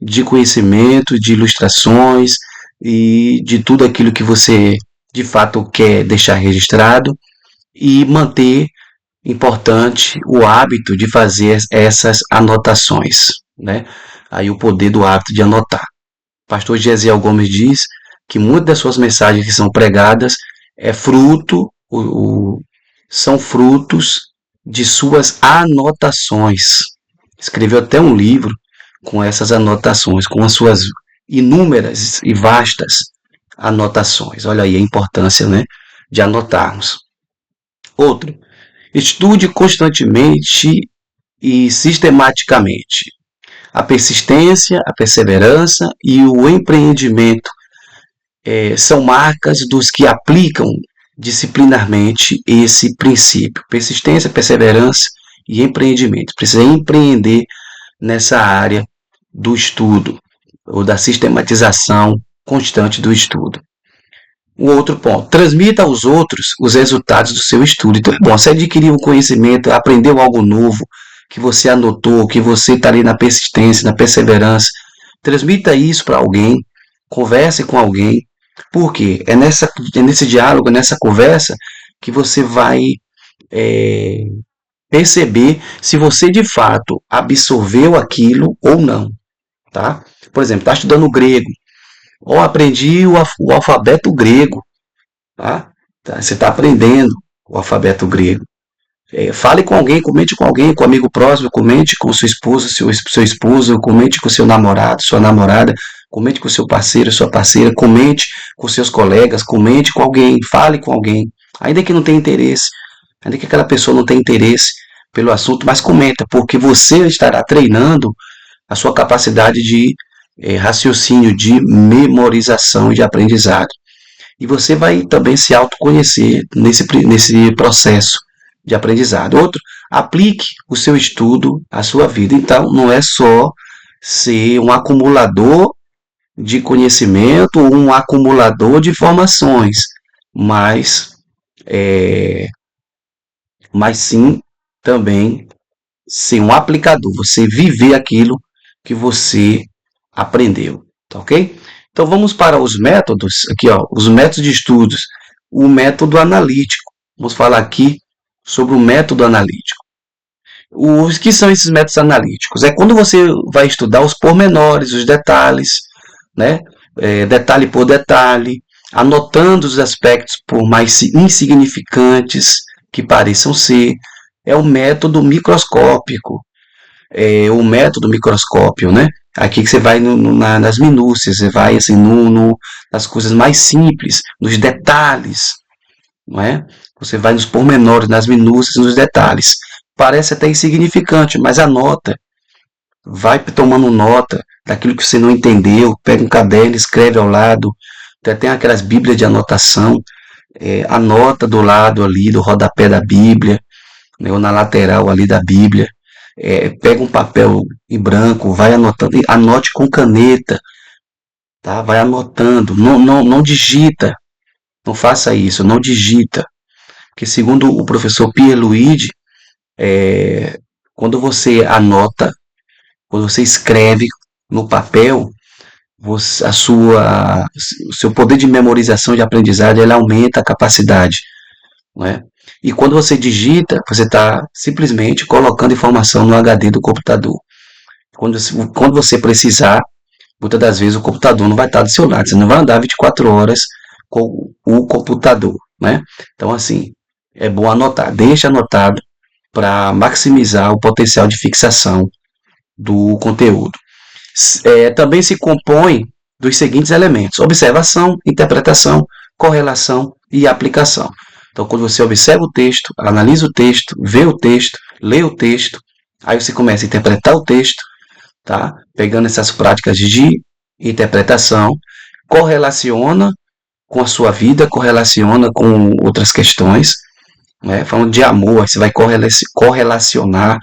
de conhecimento, de ilustrações e de tudo aquilo que você de fato quer deixar registrado e manter importante o hábito de fazer essas anotações, né? Aí o poder do hábito de anotar. O pastor Gesiel Gomes diz que muitas das suas mensagens que são pregadas são frutos de suas anotações. Escreveu até um livro com essas anotações, com as suas inúmeras e vastas anotações. Olha aí a importância, né, de anotarmos. Outro, estude constantemente e sistematicamente. A persistência, a perseverança e o empreendimento são marcas dos que aplicam disciplinarmente esse princípio: persistência, perseverança e empreendimento. Precisa empreender nessa área do estudo ou da sistematização constante do estudo. O outro ponto: transmita aos outros os resultados do seu estudo. Então, é bom, você adquiriu um conhecimento, aprendeu algo novo, que você anotou, que você está ali na persistência, na perseverança. Transmita isso para alguém, converse com alguém, porque é nesse diálogo, nessa conversa, que você vai é, perceber se você de fato absorveu aquilo ou não. Tá? Por exemplo, está estudando grego. Ou aprendi o alfabeto grego. Tá? Você está aprendendo o alfabeto grego. Fale com alguém, comente com alguém, com um amigo próximo, comente com sua esposa, seu esposo, comente com seu namorado, sua namorada, comente com seu parceiro, sua parceira, comente com seus colegas, comente com alguém, fale com alguém, ainda que não tenha interesse, ainda que aquela pessoa não tenha interesse pelo assunto, mas comenta, porque você estará treinando a sua capacidade de raciocínio, de memorização e de aprendizado. E você vai também se autoconhecer nesse processo de aprendizado. Outro, aplique o seu estudo à sua vida. Então, não é só ser um acumulador de conhecimento ou um acumulador de informações, mas, é, mas sim também ser um aplicador, você viver aquilo que você aprendeu, tá ok? Então vamos para os métodos, aqui ó, os métodos de estudos, o método analítico. Vamos falar aqui sobre o método analítico. Os que são esses métodos analíticos? É quando você vai estudar os pormenores, os detalhes, né? Detalhe por detalhe, anotando os aspectos por mais insignificantes que pareçam ser. É o método microscópico, o método microscópio, né? Aqui que você vai nas minúcias, você vai assim, nas coisas mais simples, nos detalhes, não é? Você vai nos pormenores, nas minúcias, nos detalhes. Parece até insignificante, mas anota, vai tomando nota daquilo que você não entendeu, pega um caderno, escreve ao lado, tem aquelas bíblias de anotação, anota do lado ali, do rodapé da Bíblia, né, ou na lateral ali da Bíblia, pega um papel em branco, vai anotando, anote com caneta, tá? Vai anotando, não digita, não faça isso, não digita, porque segundo o professor Pierluigi, quando você anota, quando você escreve no papel, o seu poder de memorização e de aprendizagem ele aumenta a capacidade, não é? E quando você digita, você está simplesmente colocando informação no HD do computador. Quando você precisar, muitas das vezes o computador não vai estar do seu lado, você não vai andar 24 horas com o computador, né? Então, assim, é bom anotar, deixa anotado para maximizar o potencial de fixação do conteúdo. Também se compõe dos seguintes elementos: observação, interpretação, correlação e aplicação. Então, quando você observa o texto, analisa o texto, vê o texto, lê o texto, aí você começa a interpretar o texto, tá? Pegando essas práticas de interpretação, correlaciona com a sua vida, correlaciona com outras questões, né? Falando de amor, você vai correlacionar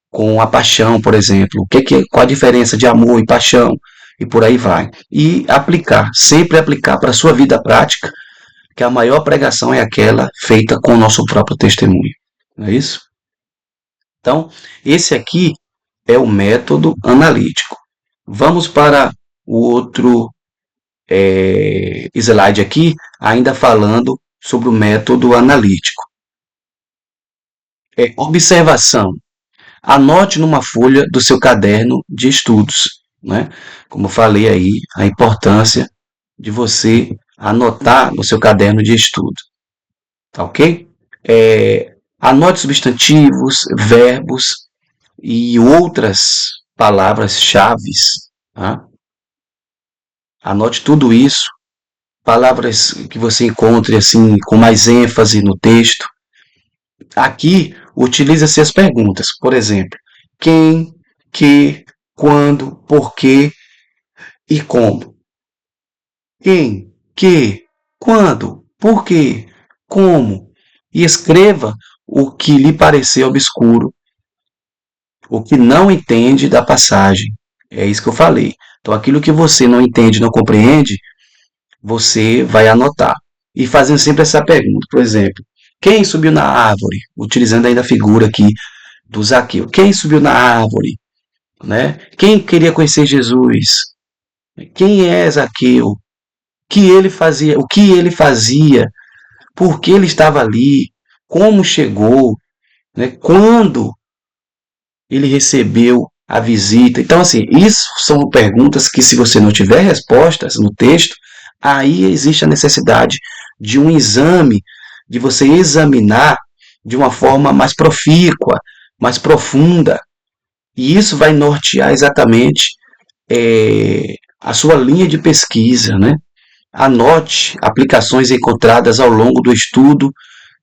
com a paixão, por exemplo. Qual a diferença de amor e paixão? E por aí vai. E aplicar, sempre aplicar para a sua vida prática, que a maior pregação é aquela feita com o nosso próprio testemunho. Não é isso? Então, esse aqui é o método analítico. Vamos para o outro slide aqui, ainda falando sobre o método analítico. Observação. Anote numa folha do seu caderno de estudos, né? Como eu falei aí, a importância de você anotar no seu caderno de estudo, tá ok? Anote substantivos, verbos e outras palavras-chave, tá? Anote tudo isso, palavras que você encontre assim com mais ênfase no texto. Aqui, utiliza-se as perguntas, por exemplo, quem, que, quando, por quê e como. Quem, que, quando, por quê, Como? E escreva o que lhe parecer obscuro, o que não entende da passagem. É isso que eu falei. Então, aquilo que você não entende, não compreende, você vai anotar. E fazendo sempre essa pergunta, por exemplo, quem subiu na árvore? Utilizando ainda a figura aqui do Zaqueu. Quem subiu na árvore? Né? Quem queria conhecer Jesus? Quem é Zaqueu? O que ele fazia? Por que ele estava ali? Como chegou? Né? Quando ele recebeu a visita? Então, assim, isso são perguntas que, se você não tiver respostas no texto, aí existe a necessidade de um exame, de você examinar de uma forma mais profícua, mais profunda. E isso vai nortear exatamente a sua linha de pesquisa, né? Anote aplicações encontradas ao longo do estudo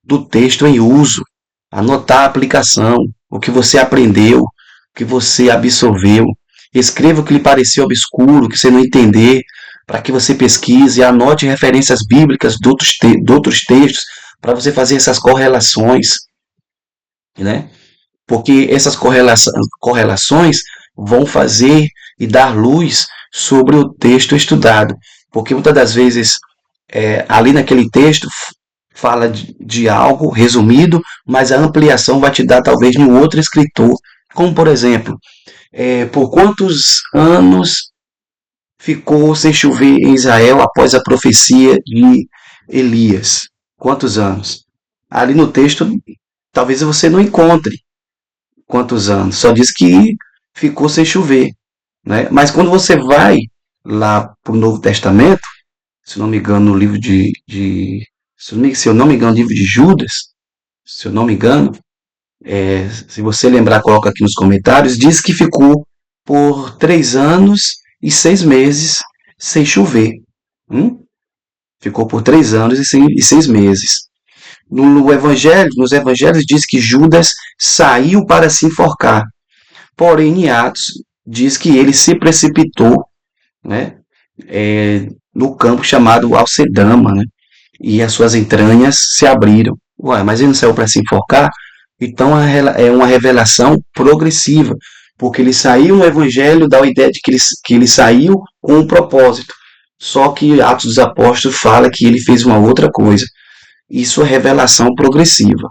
do texto em uso. Anotar a aplicação, o que você aprendeu, o que você absorveu. Escreva o que lhe pareceu obscuro, que você não entender, para que você pesquise. Anote referências bíblicas de outros textos, para você fazer essas correlações, né? Porque essas correlações vão fazer e dar luz sobre o texto estudado. Porque muitas das vezes, ali naquele texto, fala de algo resumido, mas a ampliação vai te dar talvez de um outro escritor. Como, por exemplo, por quantos anos ficou sem chover em Israel após a profecia de Elias? Quantos anos? Ali no texto, talvez você não encontre quantos anos, só diz que ficou sem chover, né? Mas quando você vai lá para o Novo Testamento, se não me engano, no livro se eu não me engano, no livro de Judas, se eu não me engano, se você lembrar, coloca aqui nos comentários, diz que ficou por 3 anos e 6 meses sem chover. Hum? Ficou por 3 anos e 6 meses. Nos evangelhos diz que Judas saiu para se enforcar. Porém, em Atos, diz que ele se precipitou, né, no campo chamado Alcedama, né, e as suas entranhas se abriram. Ué, mas ele não saiu para se enforcar? Então é uma revelação progressiva, porque ele saiu no Evangelho, dá a ideia de que ele saiu com um propósito. Só que Atos dos Apóstolos fala que ele fez uma outra coisa. Isso é revelação progressiva.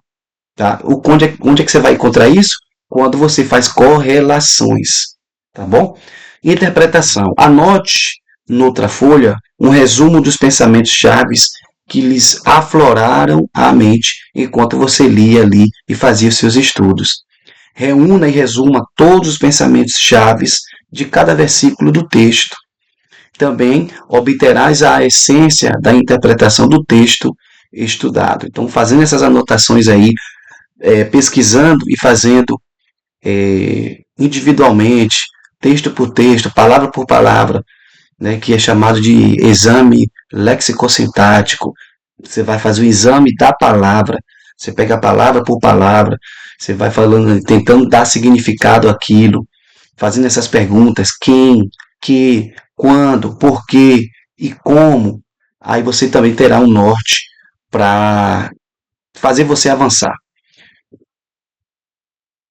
Tá? Onde é que você vai encontrar isso? Quando você faz correlações, tá bom? Interpretação. Anote noutra folha um resumo dos pensamentos chaves que lhes afloraram a mente enquanto você lia ali e fazia os seus estudos. Reúna e resuma todos os pensamentos chaves de cada versículo do texto. Também obterás a essência da interpretação do texto estudado. Então, fazendo essas anotações aí, pesquisando e fazendo individualmente, texto por texto, palavra por palavra, né, que é chamado de exame lexicosintático. Você vai fazer o exame da palavra, você pega palavra por palavra, você vai falando, tentando dar significado àquilo, fazendo essas perguntas: quem, que, quando, por quê e como. Aí você também terá um norte para fazer você avançar.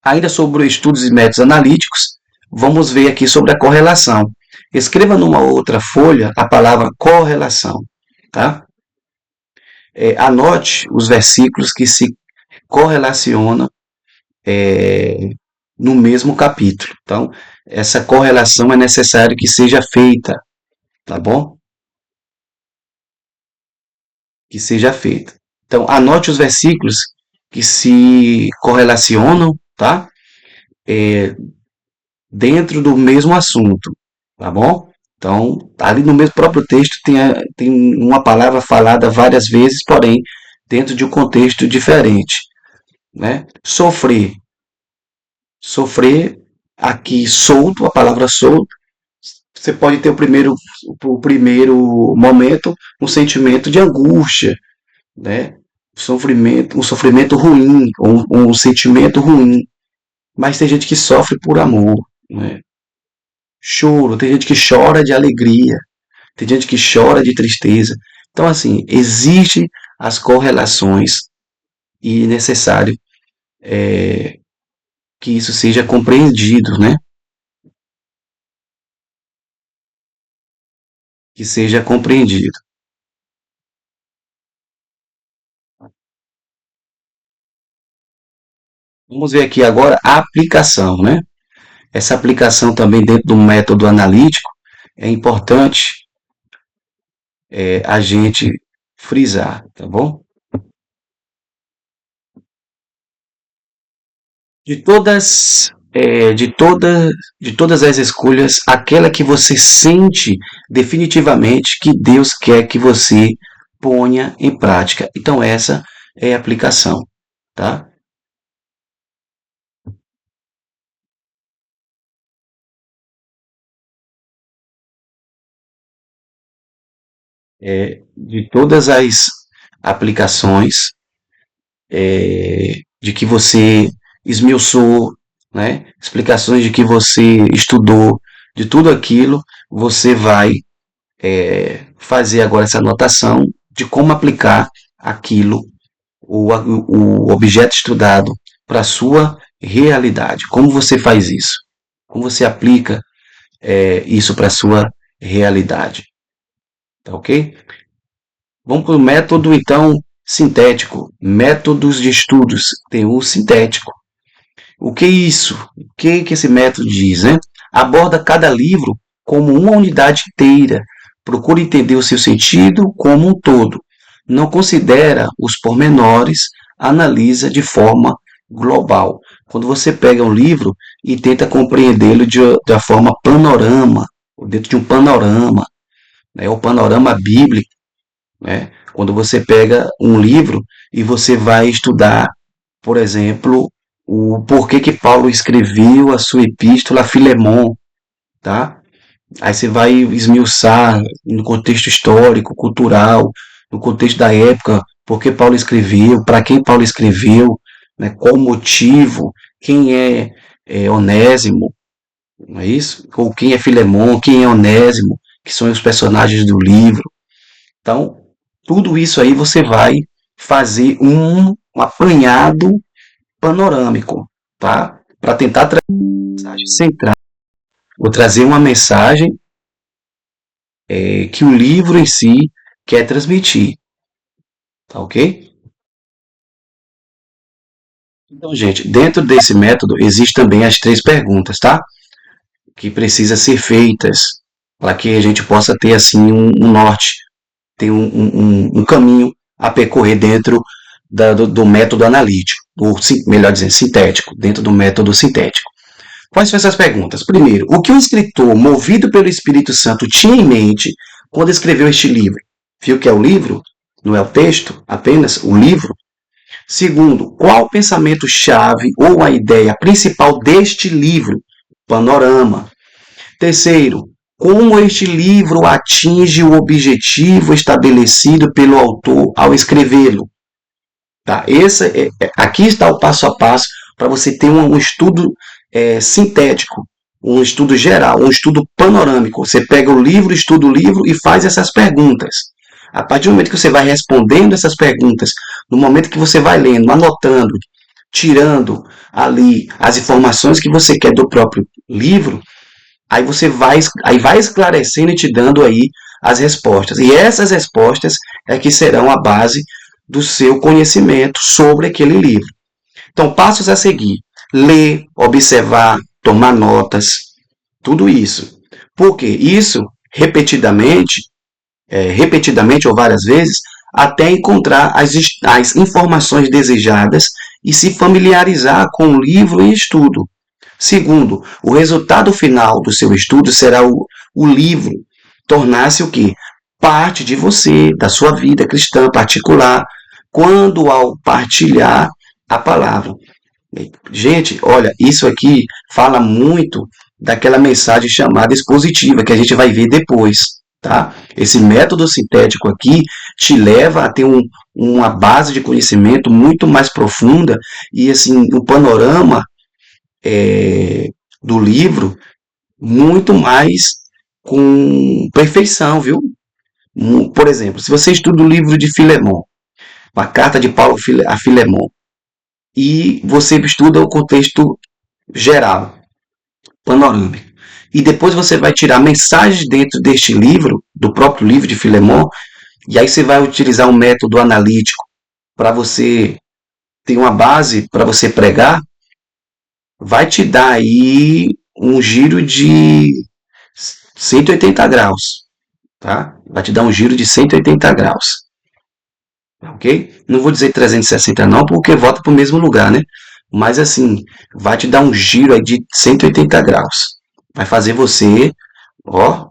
Ainda sobre estudos e métodos analíticos, vamos ver aqui sobre a correlação. Escreva numa outra folha a palavra correlação. Tá? Anote os versículos que se correlacionam no mesmo capítulo. Então, essa correlação é necessário que seja feita, tá bom? Que seja feita. Então, anote os versículos que se correlacionam, tá? Dentro do mesmo assunto, tá bom? Então, ali no mesmo próprio texto tem uma palavra falada várias vezes, porém, dentro de um contexto diferente, né? Sofrer. Sofrer, aqui solto, a palavra solto, você pode ter o primeiro momento um sentimento de angústia, né? Um sofrimento ruim, um sentimento ruim. Mas tem gente que sofre por amor, né? Choro, tem gente que chora de alegria, tem gente que chora de tristeza. Então, assim, existe as correlações e necessário é, que isso seja compreendido, né? Que seja compreendido. Vamos ver aqui agora a aplicação, né? Essa aplicação também dentro do método analítico é importante a gente frisar, tá bom? De todas, de todas as escolhas, aquela que você sente definitivamente que Deus quer que você ponha em prática. Então essa é a aplicação, tá? De todas as aplicações de que você esmiuçou, né? Explicações de que você estudou, de tudo aquilo, você vai fazer agora essa anotação de como aplicar aquilo, o objeto estudado, para a sua realidade. Como você faz isso? Como você aplica isso para a sua realidade? Tá ok? Vamos para o método, então, sintético. Métodos de estudos. Tem o sintético. O que é isso? O que esse método diz, né? Aborda cada livro como uma unidade inteira. Procura entender o seu sentido como um todo. Não considera os pormenores, analisa de forma global. Quando você pega um livro e tenta compreendê-lo da forma panorama, dentro de um panorama, né? O panorama bíblico, né? Quando você pega um livro e você vai estudar, por exemplo, o porquê que Paulo escreveu a sua epístola a Filemon, tá? Aí você vai esmiuçar no contexto histórico, cultural, no contexto da época, por que Paulo escreveu, para quem Paulo escreveu, né? Qual o motivo, quem é Onésimo, não é isso? Ou quem é Filemon, quem é Onésimo, que são os personagens do livro. Então, tudo isso aí você vai fazer um apanhado panorâmico, tá? Para tentar trazer uma mensagem central, ou trazer uma mensagem que o livro em si quer transmitir, tá ok? Então, gente, dentro desse método existem também as três perguntas, tá? Que precisa ser feitas para que a gente possa ter assim um norte, ter um caminho a percorrer dentro do método analítico, ou melhor dizendo, sintético, dentro do método sintético. Quais são essas perguntas? Primeiro, o que o escritor, movido pelo Espírito Santo, tinha em mente quando escreveu este livro? Viu que é o livro? Não é o texto, apenas o livro. Segundo, qual o pensamento-chave ou a ideia principal deste livro? Panorama. Terceiro, como este livro atinge o objetivo estabelecido pelo autor ao escrevê-lo? Tá? Aqui está o passo a passo para você ter um estudo sintético, um estudo geral, um estudo panorâmico. Você pega o livro, estuda o livro e faz essas perguntas. A partir do momento que você vai respondendo essas perguntas, no momento que você vai lendo, anotando, tirando ali as informações que você quer do próprio livro, aí vai esclarecendo e te dando aí as respostas. E essas respostas é que serão a base do seu conhecimento sobre aquele livro. Então, passos a seguir: ler, observar, tomar notas, tudo isso. Porque isso, repetidamente ou várias vezes, até encontrar as informações desejadas e se familiarizar com o livro em estudo. Segundo, o resultado final do seu estudo será o livro tornar-se o quê? Parte de você, da sua vida cristã particular, quando ao partilhar a palavra. Gente, olha, isso aqui fala muito daquela mensagem chamada expositiva, que a gente vai ver depois, tá? Esse método sintético aqui te leva a ter uma base de conhecimento muito mais profunda e, assim, um panorama do livro muito mais com perfeição, viu? Por exemplo, se você estuda o livro de Filemon, a carta de Paulo a Filemon. E você estuda o contexto geral, panorâmico. E depois você vai tirar mensagens dentro deste livro, do próprio livro de Filemon, e aí você vai utilizar um método analítico para você ter uma base para você pregar, vai te dar aí um giro de 180 graus, tá? Vai te dar um giro de 180 graus, ok? Não vou dizer 360 não, porque volta para o mesmo lugar, né? Mas assim, vai te dar um giro aí de 180 graus. Vai fazer você, ó,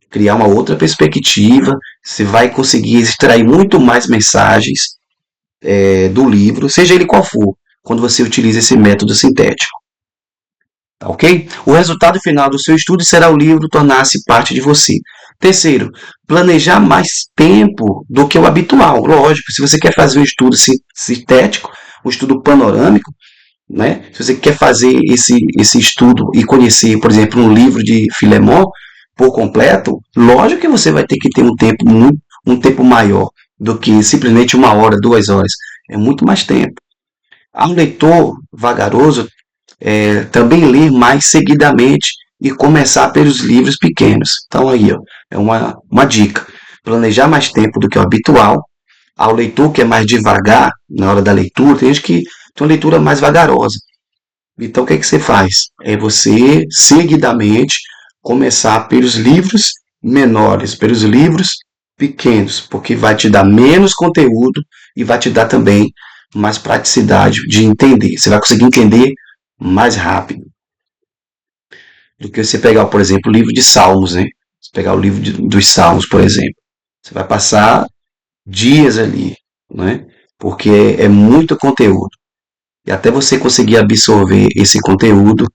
criar uma outra perspectiva. Você vai conseguir extrair muito mais mensagens do livro, seja ele qual for, quando você utiliza esse método sintético. Tá ok? O resultado final do seu estudo será o livro tornar-se parte de você. Terceiro, planejar mais tempo do que o habitual. Lógico, se você quer fazer um estudo sintético, um estudo panorâmico, né? Se você quer fazer esse estudo e conhecer, por exemplo, um livro de Filemon por completo, lógico que você vai ter que ter um tempo maior do que simplesmente 1 hora, 2 horas. É muito mais tempo. Há um leitor vagaroso também ler mais seguidamente e começar pelos livros pequenos. Então aí, ó, é uma dica. Planejar mais tempo do que o habitual. Ao leitor que é mais devagar na hora da leitura, tem gente que tem uma leitura mais vagarosa. Então o que é que você faz? É você seguidamente começar pelos livros menores, pelos livros pequenos, porque vai te dar menos conteúdo e vai te dar também mais praticidade de entender. Você vai conseguir entender mais rápido do que você pegar, por exemplo, o livro de Salmos, né? Você pegar o livro dos Salmos, por exemplo. Você vai passar dias ali, né? Porque é muito conteúdo. E até você conseguir absorver esse conteúdo,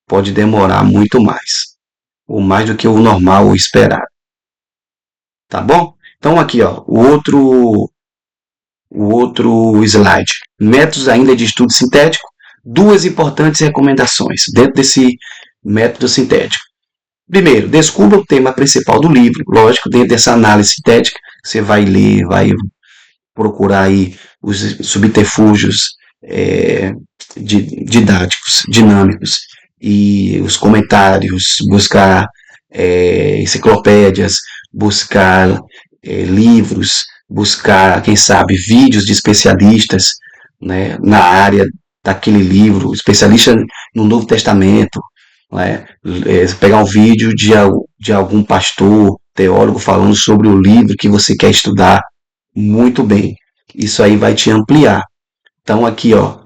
pode demorar muito mais. Ou mais do que o normal ou esperado. Tá bom? Então aqui, ó, o outro slide. Métodos ainda de estudo sintético. Duas importantes recomendações dentro desse método sintético. Primeiro, descubra o tema principal do livro. Lógico, dentro dessa análise sintética, você vai ler, vai procurar aí os subterfúgios didáticos, dinâmicos, e os comentários, buscar enciclopédias, buscar livros, buscar, quem sabe, vídeos de especialistas, né, na área daquele livro, especialista no Novo Testamento, né, pegar um vídeo de algum pastor, teólogo falando sobre o livro que você quer estudar. Muito bem. Isso aí vai te ampliar. Então aqui, ó,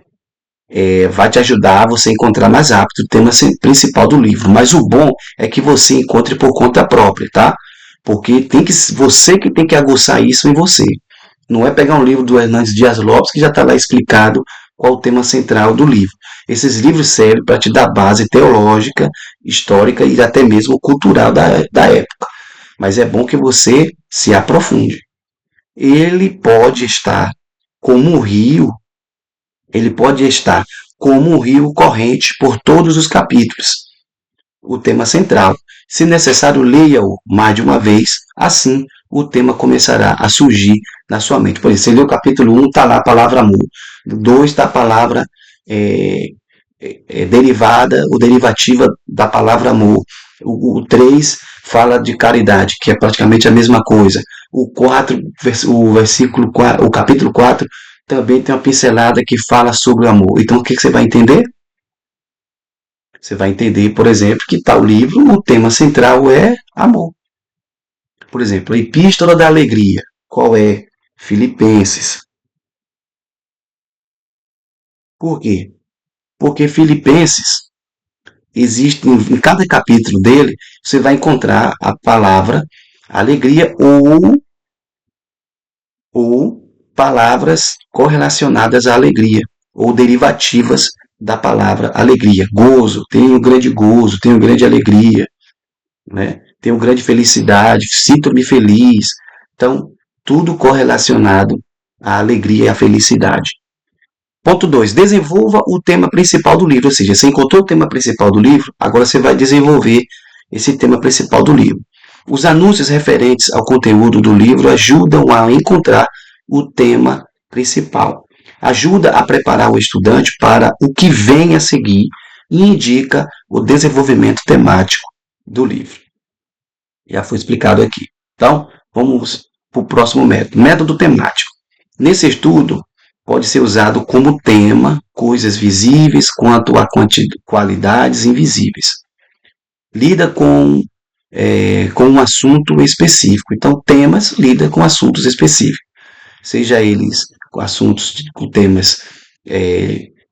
vai te ajudar a você encontrar mais rápido o tema principal do livro. Mas o bom é que você encontre por conta própria, tá? Porque você que tem que aguçar isso em você. Não é pegar um livro do Hernandes Dias Lopes que já está lá explicado qual o tema central do livro. Esses livros servem para te dar base teológica, histórica e até mesmo cultural da época. Mas é bom que você se aprofunde. Ele pode estar como um rio, ele pode estar como um rio corrente por todos os capítulos. O tema central. Se necessário, leia-o mais de uma vez, assim o tema começará a surgir na sua mente. Por exemplo, você lê o capítulo 1, está lá a palavra amor. 2 está a palavra derivada ou derivativa da palavra amor. O 3 fala de caridade, que é praticamente a mesma coisa. O 4, o capítulo 4 também tem uma pincelada que fala sobre o amor. Então o que você vai entender? Você vai entender, por exemplo, que tal livro, o tema central é amor. Por exemplo, a Epístola da Alegria. Qual é? Filipenses. Por quê? Porque Filipenses existe em cada capítulo dele, você vai encontrar a palavra alegria ou palavras correlacionadas à alegria, ou derivativas da palavra alegria. Gozo, tenho grande gozo, tenho grande alegria, né? Tenho grande felicidade, sinto-me feliz. Então, tudo correlacionado à alegria e à felicidade. Ponto 2. Desenvolva o tema principal do livro. Ou seja, você encontrou o tema principal do livro, agora você vai desenvolver esse tema principal do livro. Os anúncios referentes ao conteúdo do livro ajudam a encontrar o tema principal. Ajuda a preparar o estudante para o que vem a seguir e indica o desenvolvimento temático do livro. Já foi explicado aqui. Então, vamos para o próximo método. Método temático. Nesse estudo, pode ser usado como tema coisas visíveis quanto a qualidades invisíveis. Lida com um assunto específico. Então, temas lida com assuntos específicos. Seja eles com temas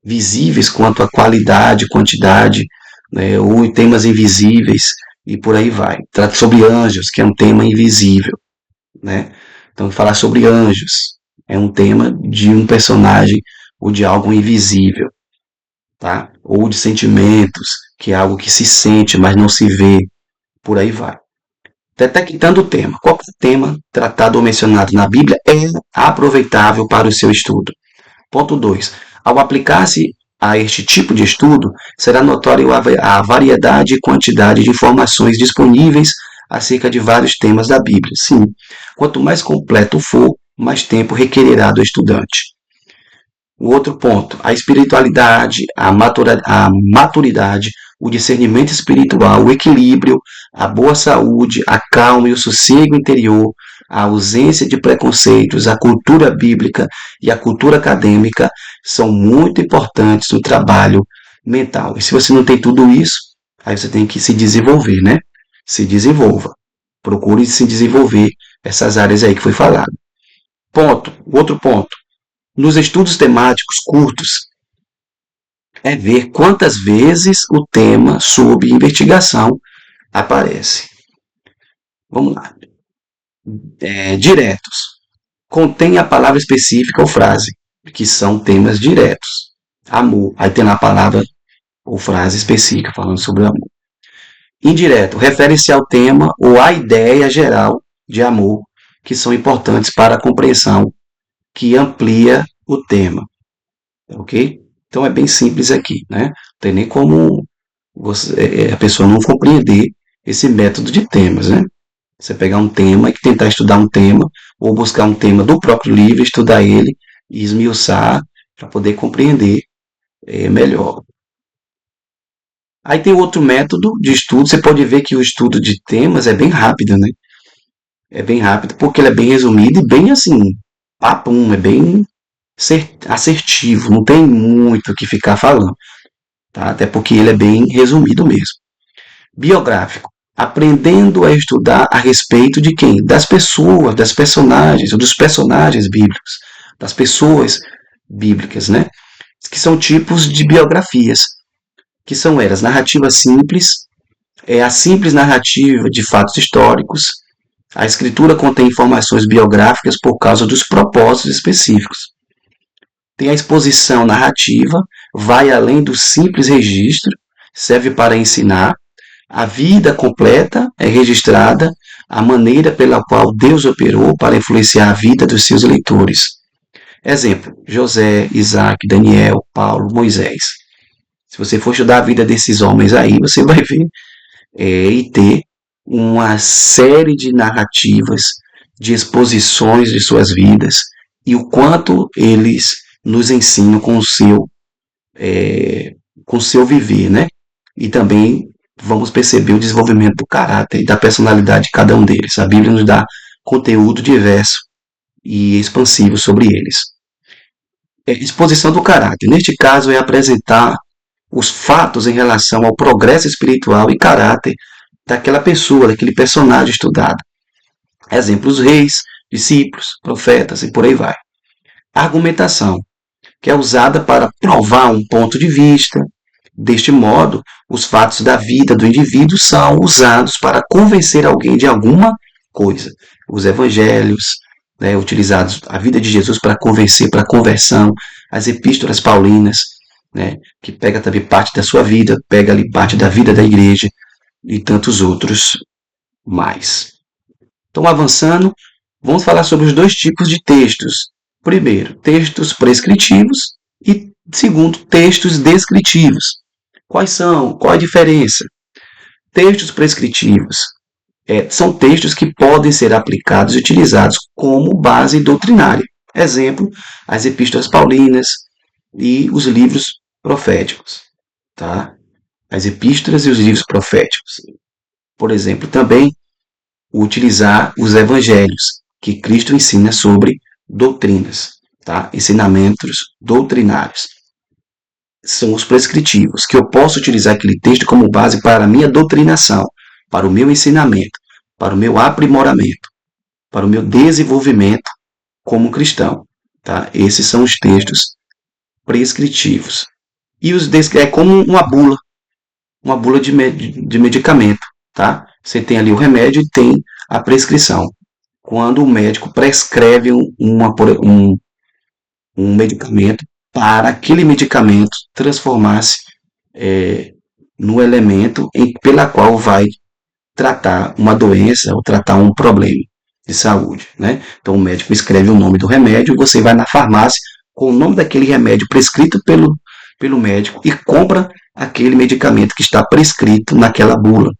visíveis quanto a qualidade, quantidade, né, ou temas invisíveis, e por aí vai. Trata sobre anjos, que é um tema invisível, né? Então, falar sobre anjos é um tema de um personagem ou de algo invisível, tá? Ou de sentimentos, que é algo que se sente, mas não se vê, por aí vai. Detectando o tema. Qualquer tema tratado ou mencionado na Bíblia é aproveitável para o seu estudo. Ponto 2. Ao aplicar-se a este tipo de estudo, será notório a variedade e quantidade de informações disponíveis acerca de vários temas da Bíblia. Sim, quanto mais completo for, mais tempo requererá do estudante. O outro ponto, a espiritualidade, a maturidade, o discernimento espiritual, o equilíbrio, a boa saúde, a calma e o sossego interior, a ausência de preconceitos, a cultura bíblica e a cultura acadêmica são muito importantes no trabalho mental. E se você não tem tudo isso, aí você tem que se desenvolver, né? Se desenvolva. Procure se desenvolver essas áreas aí que foi falado. Outro ponto. Nos estudos temáticos curtos, é ver quantas vezes o tema sob investigação aparece. Vamos lá. Diretos. Contém a palavra específica ou frase, que são temas diretos. Amor. Aí tem lá a palavra ou frase específica falando sobre o amor. Indireto. Refere-se ao tema ou à ideia geral de amor, que são importantes para a compreensão, que amplia o tema. Ok? Então é bem simples aqui, né? Não tem nem como a pessoa não compreender esse método de temas, né? Você pegar um tema e tentar estudar um tema, ou buscar um tema do próprio livro, estudar ele e esmiuçar para poder compreender melhor. Aí tem outro método de estudo, você pode ver que o estudo de temas é bem rápido, né? É bem rápido porque ele é bem resumido e bem assim, papum, é bem assertivo, não tem muito o que ficar falando, tá? Até porque ele é bem resumido mesmo. Biográfico. Aprendendo a estudar a respeito de quem? Das pessoas, das personagens, ou dos personagens bíblicos, das pessoas bíblicas, né? Que são tipos de biografias, que são elas narrativa simples, a simples narrativa de fatos históricos. A escritura contém informações biográficas por causa dos propósitos específicos. Tem a exposição narrativa, vai além do simples registro, serve para ensinar. A vida completa é registrada, a maneira pela qual Deus operou para influenciar a vida dos seus leitores. Exemplo, José, Isaac, Daniel, Paulo, Moisés. Se você for estudar a vida desses homens aí, você vai ver e ter uma série de narrativas, de exposições de suas vidas e o quanto eles nos ensinam com o seu viver, né? E também vamos perceber o desenvolvimento do caráter e da personalidade de cada um deles. A Bíblia nos dá conteúdo diverso e expansivo sobre eles. Exposição do caráter. Neste caso, é apresentar os fatos em relação ao progresso espiritual e caráter daquela pessoa, daquele personagem estudado. Exemplos: reis, discípulos, profetas e por aí vai. Argumentação, que é usada para provar um ponto de vista. Deste modo, os fatos da vida do indivíduo são usados para convencer alguém de alguma coisa. Os evangelhos, né, utilizados, a vida de Jesus para convencer, para conversão, as epístolas paulinas, né, que pega também parte da sua vida, pega ali parte da vida da igreja e tantos outros mais. Então, avançando, vamos falar sobre os dois tipos de textos. Primeiro, textos prescritivos e, segundo, textos descritivos. Quais são? Qual a diferença? Textos prescritivos são textos que podem ser aplicados e utilizados como base doutrinária. Exemplo, as epístolas paulinas e os livros proféticos, tá? As epístolas e os livros proféticos. Por exemplo, também utilizar os evangelhos que Cristo ensina sobre doutrinas, tá? Ensinamentos doutrinários. São os prescritivos, que eu posso utilizar aquele texto como base para a minha doutrinação, para o meu ensinamento, para o meu aprimoramento, para o meu desenvolvimento como cristão. Tá? Esses são os textos prescritivos. E os é como uma bula de medicamento. Tá? Você tem ali o remédio e tem a prescrição. Quando o médico prescreve um medicamento para aquele medicamento transformar-se no elemento pela qual vai tratar uma doença ou tratar um problema de saúde, né? Então o médico escreve o nome do remédio, você vai na farmácia com o nome daquele remédio prescrito pelo médico e compra aquele medicamento que está prescrito naquela bula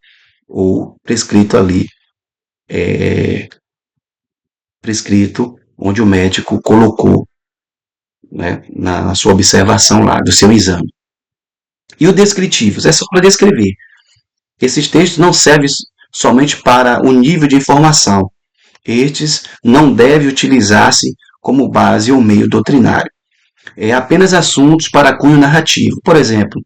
ou prescrito ali, prescrito onde o médico colocou, né, na sua observação lá do seu exame. E o descritivos é só para descrever. Esses textos não servem somente para o nível de informação. Estes não devem utilizar-se como base ou meio doutrinário. É apenas assuntos para cunho narrativo. Por exemplo,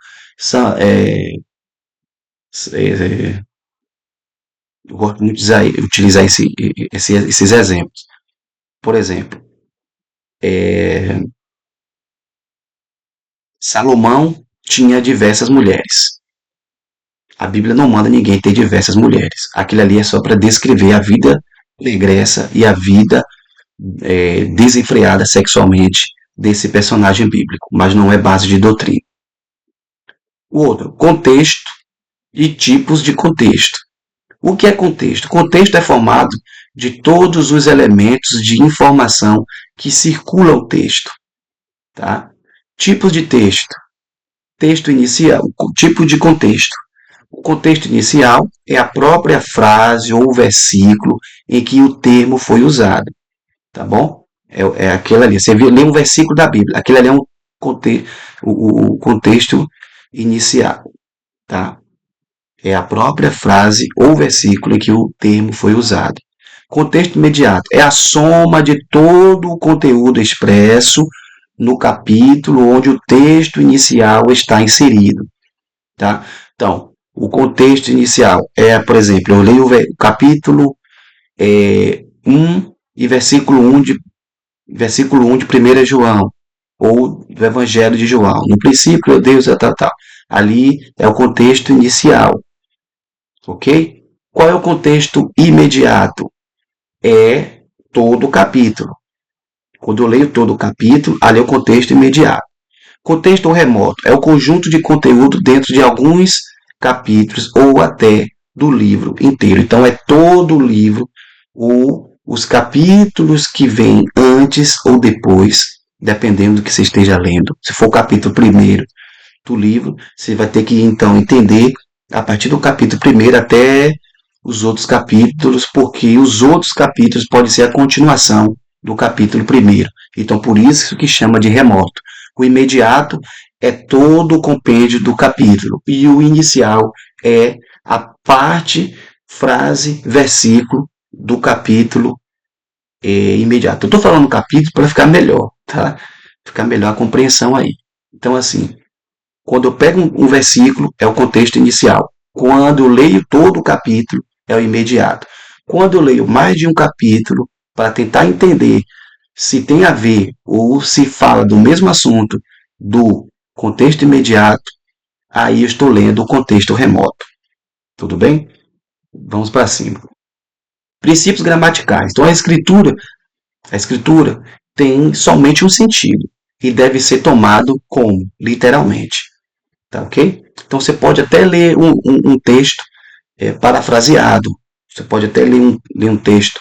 eu gosto muito de utilizar esses exemplos. Por exemplo, Salomão tinha diversas mulheres. A Bíblia não manda ninguém ter diversas mulheres. Aquilo ali é só para descrever a vida pregressa e a vida desenfreada sexualmente desse personagem bíblico, mas não é base de doutrina. O outro, contexto e tipos de contexto. O que é contexto? Contexto é formado de todos os elementos de informação que circulam o texto. Tá? Tipos de texto. Texto inicial, tipo de contexto. O contexto inicial é a própria frase ou versículo em que o termo foi usado. Tá bom? É aquele ali. Você lê um versículo da Bíblia. Aquele ali é o contexto inicial. Tá? É a própria frase ou versículo em que o termo foi usado. Contexto imediato é a soma de todo o conteúdo expresso no capítulo onde o texto inicial está inserido. Tá? Então, o contexto inicial é, por exemplo, eu leio o capítulo 1 e versículo 1 de 1 João, ou do Evangelho de João. No princípio, Deus é tal. Ali é o contexto inicial. Ok? Qual é o contexto imediato? É todo o capítulo. Quando eu leio todo o capítulo, ali é o contexto imediato. Contexto remoto é o conjunto de conteúdo dentro de alguns capítulos ou até do livro inteiro. Então, é todo o livro ou os capítulos que vêm antes ou depois, dependendo do que você esteja lendo. Se for o capítulo 1 do livro, você vai ter que, então, entender a partir do capítulo 1 até os outros capítulos, porque os outros capítulos podem ser a continuação do capítulo 1. Então, por isso que chama de remoto. O imediato é todo o compêndio do capítulo e o inicial é a parte, frase, versículo do capítulo imediato. Eu estou falando capítulo para ficar melhor, tá? Ficar melhor a compreensão aí. Então, assim, quando eu pego um versículo, é o contexto inicial. Quando eu leio todo o capítulo, é o imediato. Quando eu leio mais de um capítulo, para tentar entender se tem a ver ou se fala do mesmo assunto do contexto imediato, aí eu estou lendo o contexto remoto. Tudo bem? Vamos para cima. Princípios gramaticais. Então, a escritura tem somente um sentido e deve ser tomado como, literalmente. Tá ok? Então, você pode até ler um texto parafraseado. Você pode até ler um texto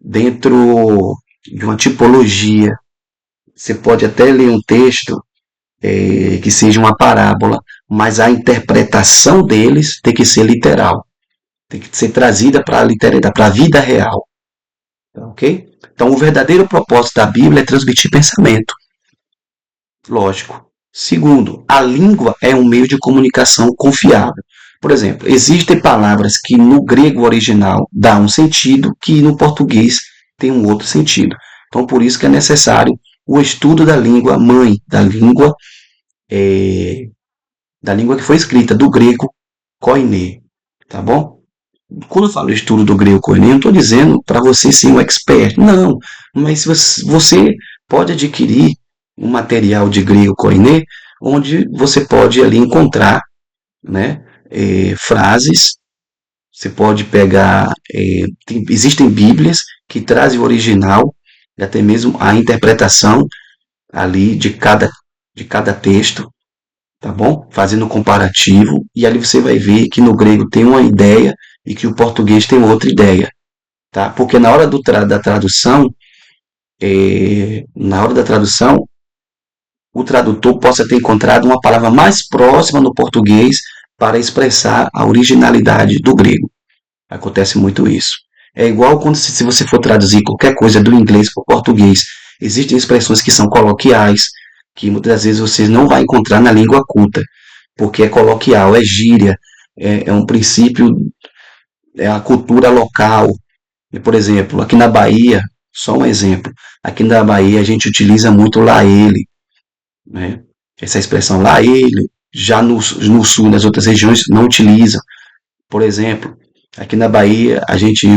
dentro de uma tipologia. Você pode até ler um texto que seja uma parábola, mas a interpretação deles tem que ser literal, tem que ser trazida para a vida real. Tá, ok? Então, o verdadeiro propósito da Bíblia é transmitir pensamento. Lógico. Segundo, a língua é um meio de comunicação confiável. Por exemplo, existem palavras que no grego original dá um sentido que no português tem um outro sentido. Então, por isso que é necessário o estudo da língua mãe, eh, da língua que foi escrita, do grego koiné, tá bom? Quando eu falo estudo do grego koiné, eu não estou dizendo para você ser um expert, não, mas você pode adquirir um material de grego koiné, onde você pode ali encontrar, né, frases, você pode pegar, existem bíblias que trazem o original e até mesmo a interpretação ali de cada texto, tá bom? Fazendo um comparativo, e ali você vai ver que no grego tem uma ideia e que o português tem outra ideia, tá? Porque na hora da tradução, o tradutor possa ter encontrado uma palavra mais próxima no português para expressar a originalidade do grego. Acontece muito isso. É igual quando se você for traduzir qualquer coisa do inglês para o português. Existem expressões que são coloquiais, que muitas vezes você não vai encontrar na língua culta, porque é coloquial, é gíria, é um princípio, é a cultura local. E, por exemplo, aqui na Bahia, só um exemplo, aqui na Bahia a gente utiliza muito lá ele, né? Essa expressão lá ele, já no sul, nas outras regiões, não utilizam. Por exemplo, aqui na Bahia, a gente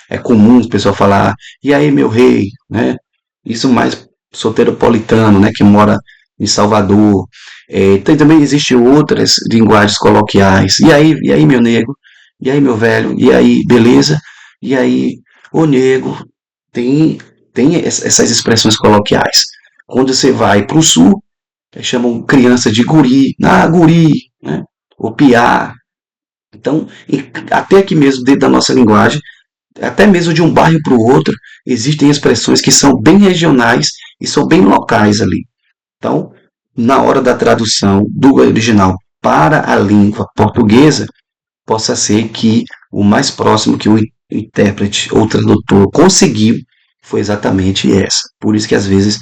é comum o pessoal falar, e aí, meu rei, né? Isso mais soteropolitano, né? Que mora em Salvador. Também existem outras linguagens coloquiais. E aí, meu nego? E aí, meu velho? E aí, beleza? E aí, ô nego? Tem, tem essas expressões coloquiais. Quando você vai para o sul, chamam criança de guri, guri, né? Ou piá. Então, até aqui mesmo, dentro da nossa linguagem, até mesmo de um bairro para o outro, existem expressões que são bem regionais e são bem locais ali. Então, na hora da tradução do original para a língua portuguesa, possa ser que o mais próximo que o intérprete ou tradutor conseguiu foi exatamente essa. Por isso que às vezes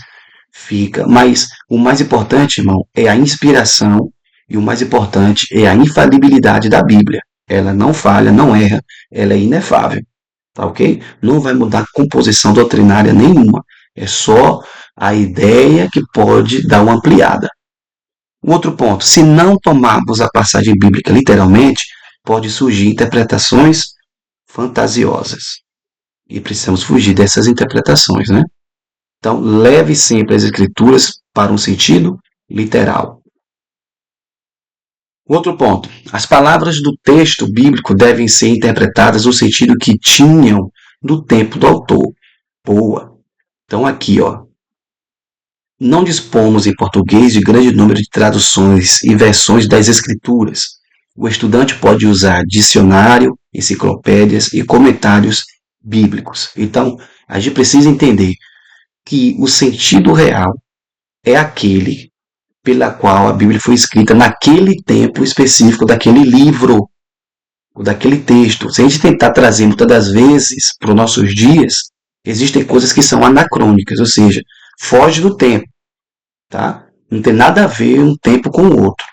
fica. Mas o mais importante, irmão, é a inspiração e o mais importante é a infalibilidade da Bíblia. Ela não falha, não erra, ela é inefável, tá ok? Não vai mudar composição doutrinária nenhuma. É só a ideia que pode dar uma ampliada. Um outro ponto, se não tomarmos a passagem bíblica literalmente, pode surgir interpretações fantasiosas. E precisamos fugir dessas interpretações, né? Então, leve sempre as escrituras para um sentido literal. Outro ponto, as palavras do texto bíblico devem ser interpretadas no sentido que tinham no tempo do autor. Boa. Então aqui, ó, não dispomos em português de grande número de traduções e versões das escrituras. O estudante pode usar dicionário, enciclopédias e comentários bíblicos. Então, a gente precisa entender que o sentido real é aquele pela qual a Bíblia foi escrita naquele tempo específico daquele livro, ou daquele texto. Se a gente tentar trazer muitas das vezes para os nossos dias, existem coisas que são anacrônicas, ou seja, foge do tempo, tá? Não tem nada a ver um tempo com o outro,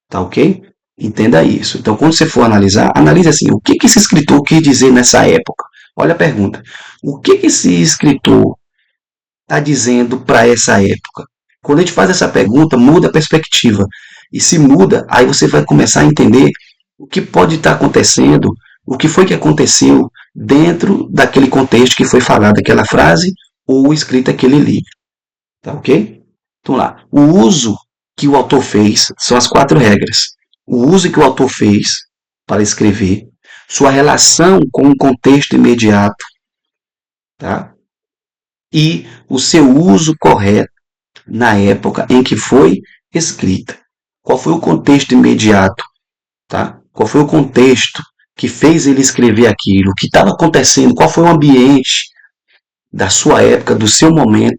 tá ok? Entenda isso. Então, quando você for analisar, analise assim, o que esse escritor quis dizer nessa época? Olha a pergunta. O que esse escritor está dizendo para essa época? Quando a gente faz essa pergunta, muda a perspectiva. E se muda, aí você vai começar a entender o que pode estar acontecendo, o que foi que aconteceu dentro daquele contexto que foi falada aquela frase ou escrito aquele livro. Tá ok? Então lá, o uso que o autor fez são as 4 regras. O uso que o autor fez para escrever, sua relação com o contexto imediato, tá? E o seu uso correto na época em que foi escrita. Qual foi o contexto imediato? Tá? Qual foi o contexto que fez ele escrever aquilo? O que estava acontecendo? Qual foi o ambiente da sua época, do seu momento,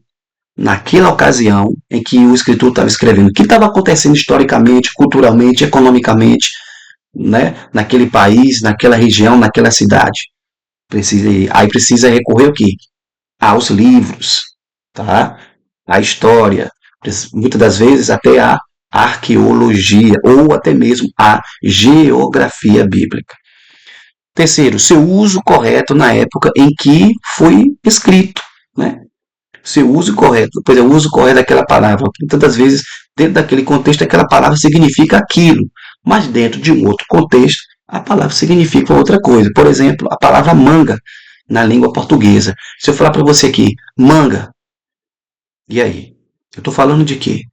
naquela ocasião em que o escritor estava escrevendo? O que estava acontecendo historicamente, culturalmente, economicamente, né? Naquele país, naquela região, naquela cidade? Aí precisa recorrer o quê? Aos livros, tá? A história, muitas das vezes até a arqueologia ou até mesmo a geografia bíblica. Terceiro, seu uso correto na época em que foi escrito, né? Seu uso correto, pois é, o uso correto daquela palavra. Muitas das vezes, dentro daquele contexto, aquela palavra significa aquilo, mas dentro de um outro contexto, a palavra significa outra coisa. Por exemplo, a palavra manga na língua portuguesa. Se eu falar para você aqui, manga, e aí? Eu estou falando de quê?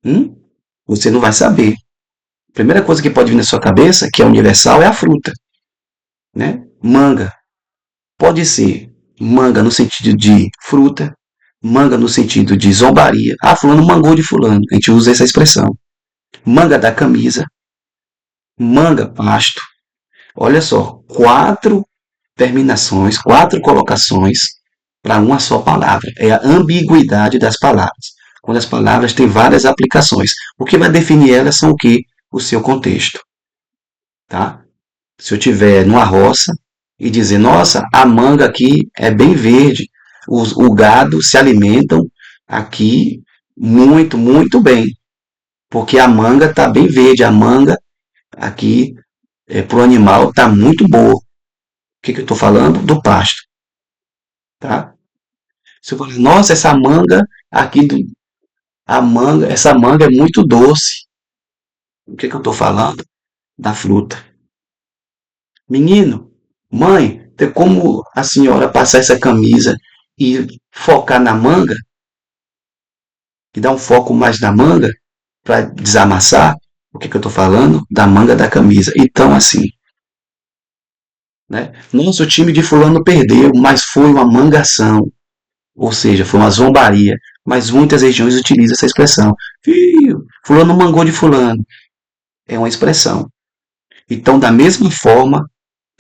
Hum? Você não vai saber. A primeira coisa que pode vir na sua cabeça, que é universal, é a fruta, né? Manga. Pode ser manga no sentido de fruta, manga no sentido de zombaria. Ah, fulano mangou de fulano. A gente usa essa expressão. Manga da camisa, manga pasto. Olha só, quatro terminações, quatro colocações para uma só palavra. É a ambiguidade das palavras. Quando as palavras têm várias aplicações. O que vai definir elas são o quê? O seu contexto. Tá? Se eu tiver numa roça e dizer, nossa, a manga aqui é bem verde, o gado se alimentam aqui muito, muito bem, porque a manga está bem verde, a manga aqui para o animal está muito boa. O que eu estou falando? Do pasto. Tá? Se eu falar, nossa, essa manga aqui, essa manga é muito doce. O que eu estou falando? Da fruta. Menino, mãe, tem como a senhora passar essa camisa e focar na manga? E dar um foco mais na manga para desamassar? O que eu estou falando? Da manga da camisa. Então, assim, né? Nossa, o time de fulano perdeu, mas foi uma mangação. Ou seja, foi uma zombaria. Mas muitas regiões utilizam essa expressão. Fulano mangou de fulano. É uma expressão. Então, da mesma forma,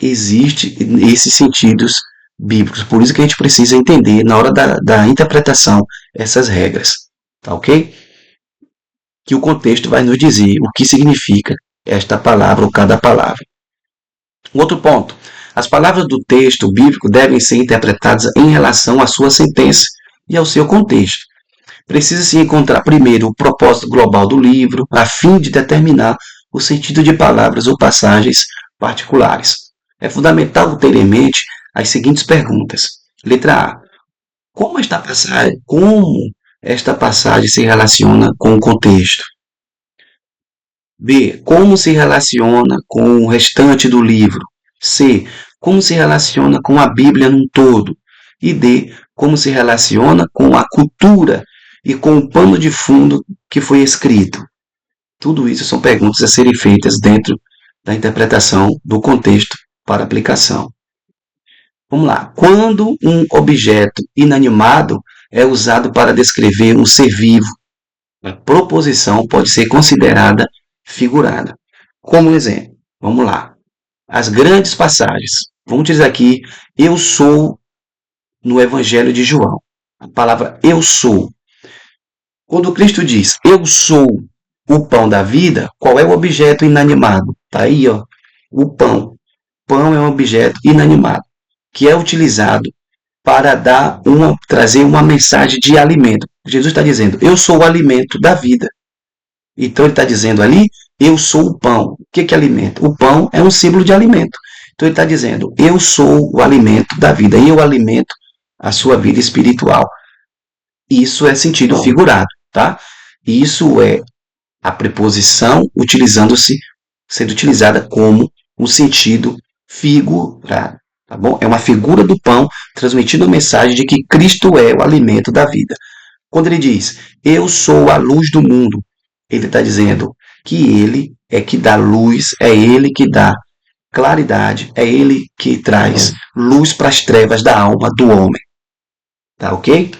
existe esses sentidos bíblicos. Por isso que a gente precisa entender, na hora da interpretação, essas regras. Tá ok? Que o contexto vai nos dizer o que significa esta palavra ou cada palavra. Um outro ponto. As palavras do texto bíblico devem ser interpretadas em relação à sua sentença e ao seu contexto. Precisa-se encontrar primeiro o propósito global do livro, a fim de determinar o sentido de palavras ou passagens particulares. É fundamental ter em mente as seguintes perguntas. Letra A. Como esta passagem se relaciona com o contexto? B. Como se relaciona com o restante do livro? C. Como se relaciona com a Bíblia num todo? E D. Como se relaciona com a cultura e com o pano de fundo que foi escrito? Tudo isso são perguntas a serem feitas dentro da interpretação do contexto para aplicação. Vamos lá. Quando um objeto inanimado é usado para descrever um ser vivo, a proposição pode ser considerada figurada. Como exemplo, vamos lá. As grandes passagens. Vamos dizer aqui, eu sou no Evangelho de João. A palavra eu sou. Quando Cristo diz, eu sou o pão da vida, qual é o objeto inanimado? Está aí, ó, o pão. Pão é um objeto inanimado, que é utilizado para trazer uma mensagem de alimento. Jesus está dizendo, eu sou o alimento da vida. Então ele está dizendo ali, eu sou o pão. O que é alimento? O pão é um símbolo de alimento. Então ele está dizendo, eu sou o alimento da vida. Eu alimento a sua vida espiritual. Isso é sentido figurado, tá? Isso é a preposição sendo utilizada como um sentido figurado, tá bom? É uma figura do pão transmitindo a mensagem de que Cristo é o alimento da vida. Quando ele diz, eu sou a luz do mundo, ele está dizendo que ele é que dá luz, é ele que dá claridade, é ele que traz luz para as trevas da alma do homem. Tá ok?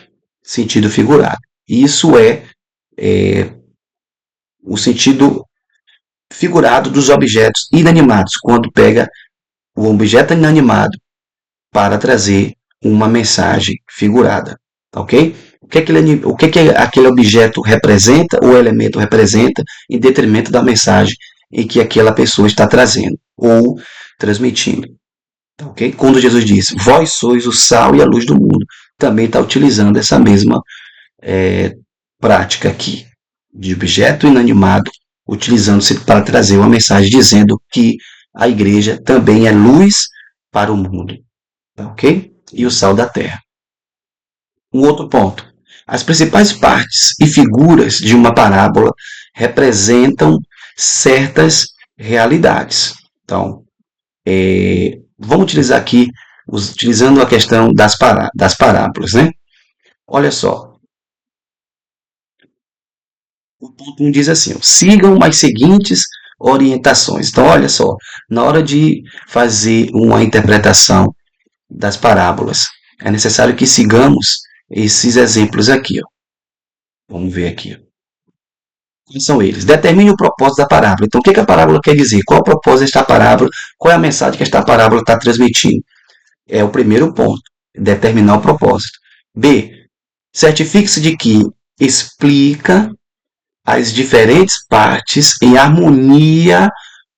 Sentido figurado. Isso é o sentido figurado dos objetos inanimados, quando pega o objeto inanimado para trazer uma mensagem figurada. Tá ok? O que aquele objeto representa, ou elemento representa, em detrimento da mensagem em que aquela pessoa está trazendo ou transmitindo. Tá, ok? Quando Jesus disse, vós sois o sal e a luz do mundo, também está utilizando essa mesma é, prática aqui, de objeto inanimado, utilizando-se para trazer uma mensagem dizendo que a igreja também é luz para o mundo, tá, ok? E o sal da terra. Um outro ponto. As principais partes e figuras de uma parábola representam certas realidades. Então, vamos utilizar aqui, utilizando a questão das parábolas, né? Olha só, o ponto 1 diz assim, ó, sigam as seguintes orientações. Então, olha só, na hora de fazer uma interpretação das parábolas, é necessário que sigamos esses exemplos aqui, ó. Vamos ver aqui, ó. Quais são eles? Determine o propósito da parábola. Então, o que a parábola quer dizer? Qual é o propósito desta parábola? Qual é a mensagem que esta parábola está transmitindo? É o primeiro ponto. Determinar o propósito. B. Certifique-se de que explica as diferentes partes em harmonia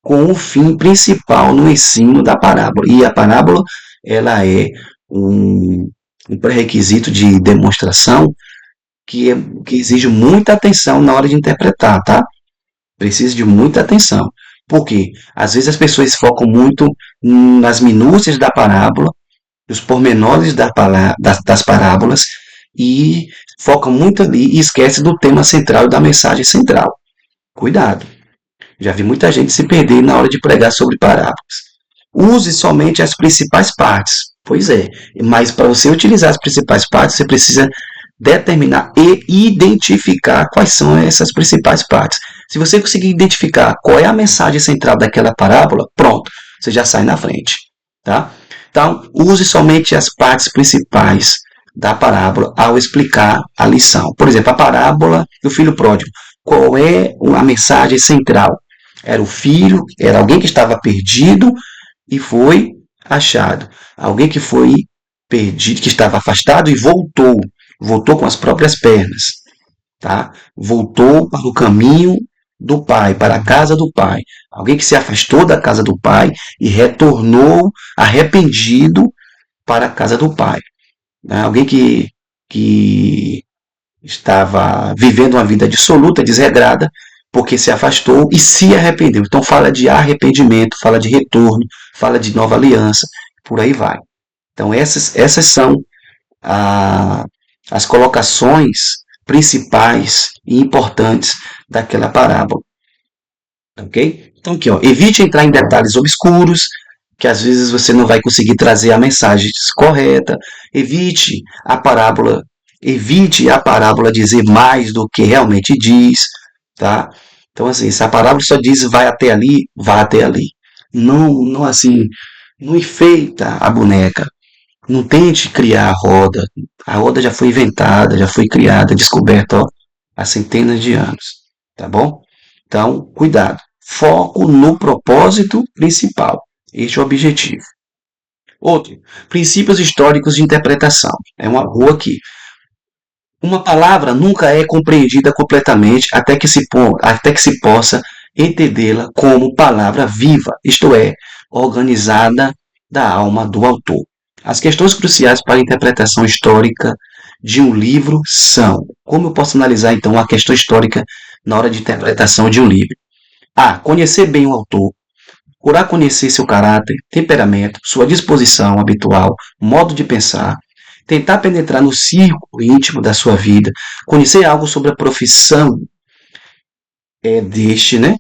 com o fim principal no ensino da parábola. E a parábola, ela é um pré-requisito de demonstração que exige muita atenção na hora de interpretar, tá? Precisa de muita atenção. Porque às vezes as pessoas focam muito nas minúcias da parábola, nos pormenores das parábolas, e focam muito ali e esquece do tema central e da mensagem central. Cuidado. Já vi muita gente se perder na hora de pregar sobre parábolas. Use somente as principais partes. Pois é, mas para você utilizar as principais partes, você precisa determinar e identificar quais são essas principais partes. Se você conseguir identificar qual é a mensagem central daquela parábola, pronto, você já sai na frente, tá? Então, use somente as partes principais da parábola ao explicar a lição. Por exemplo, a parábola do filho pródigo. Qual é a mensagem central? Era o filho, era alguém que estava perdido e foi achado. Alguém que foi perdido, que estava afastado e voltou com as próprias pernas, tá? Voltou para o caminho do pai, para a casa do pai. Alguém que se afastou da casa do pai e retornou arrependido para a casa do pai. Né? Alguém que estava vivendo uma vida dissoluta, desregrada, porque se afastou e se arrependeu. Então fala de arrependimento, fala de retorno, fala de nova aliança, por aí vai. Então essas são as colocações principais e importantes daquela parábola. Ok? Então aqui, ó, evite entrar em detalhes obscuros, que às vezes você não vai conseguir trazer a mensagem correta. Evite a parábola dizer mais do que realmente diz, tá? Então assim, se a parábola só diz vai até ali, vá até ali. Não assim, não enfeita a boneca. Não tente criar a roda. A roda já foi inventada, já foi criada, descoberta, ó, há centenas de anos, tá bom? Então, cuidado. Foco no propósito principal. Este é o objetivo. Outro, princípios históricos de interpretação. É uma rua aqui. Uma palavra nunca é compreendida completamente até que se possa entendê-la como palavra viva, isto é, organizada da alma do autor. As questões cruciais para a interpretação histórica de um livro são: como eu posso analisar então a questão histórica na hora de interpretação de um livro? A. Conhecer bem o autor. Procurar conhecer seu caráter, temperamento, sua disposição habitual, modo de pensar, tentar penetrar no círculo íntimo da sua vida, conhecer algo sobre a profissão né?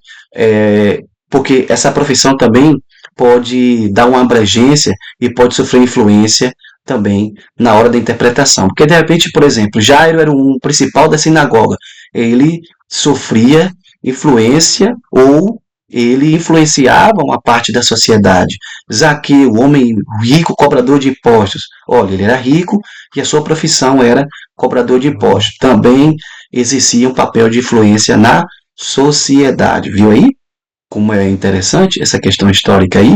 Porque essa profissão também pode dar uma abrangência e pode sofrer influência também na hora da interpretação. Porque, de repente, por exemplo, Jairo era o principal da sinagoga. Ele sofria influência ou ele influenciava uma parte da sociedade. Zaqueu, o homem rico, cobrador de impostos. Olha, ele era rico e a sua profissão era cobrador de impostos. Também exercia um papel de influência na sociedade. Viu aí? Como é interessante essa questão histórica aí,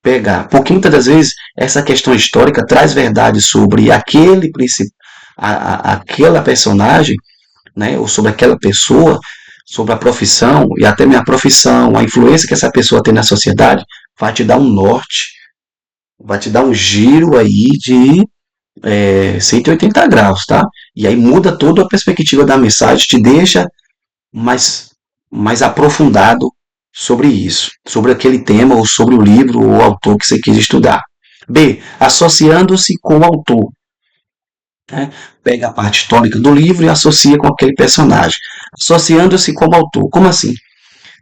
pegar. Porque muitas das vezes essa questão histórica traz verdade sobre aquela personagem, né, ou sobre aquela pessoa, sobre a profissão, e até minha profissão, a influência que essa pessoa tem na sociedade, vai te dar um norte vai te dar um giro aí de 180 graus, tá? E aí muda toda a perspectiva da mensagem, te deixa mais, mais aprofundado sobre isso, sobre aquele tema, ou sobre o livro ou o autor que você quis estudar. B. Associando-se com o autor. Né? Pega a parte histórica do livro e associa com aquele personagem. Associando-se como autor. Como assim?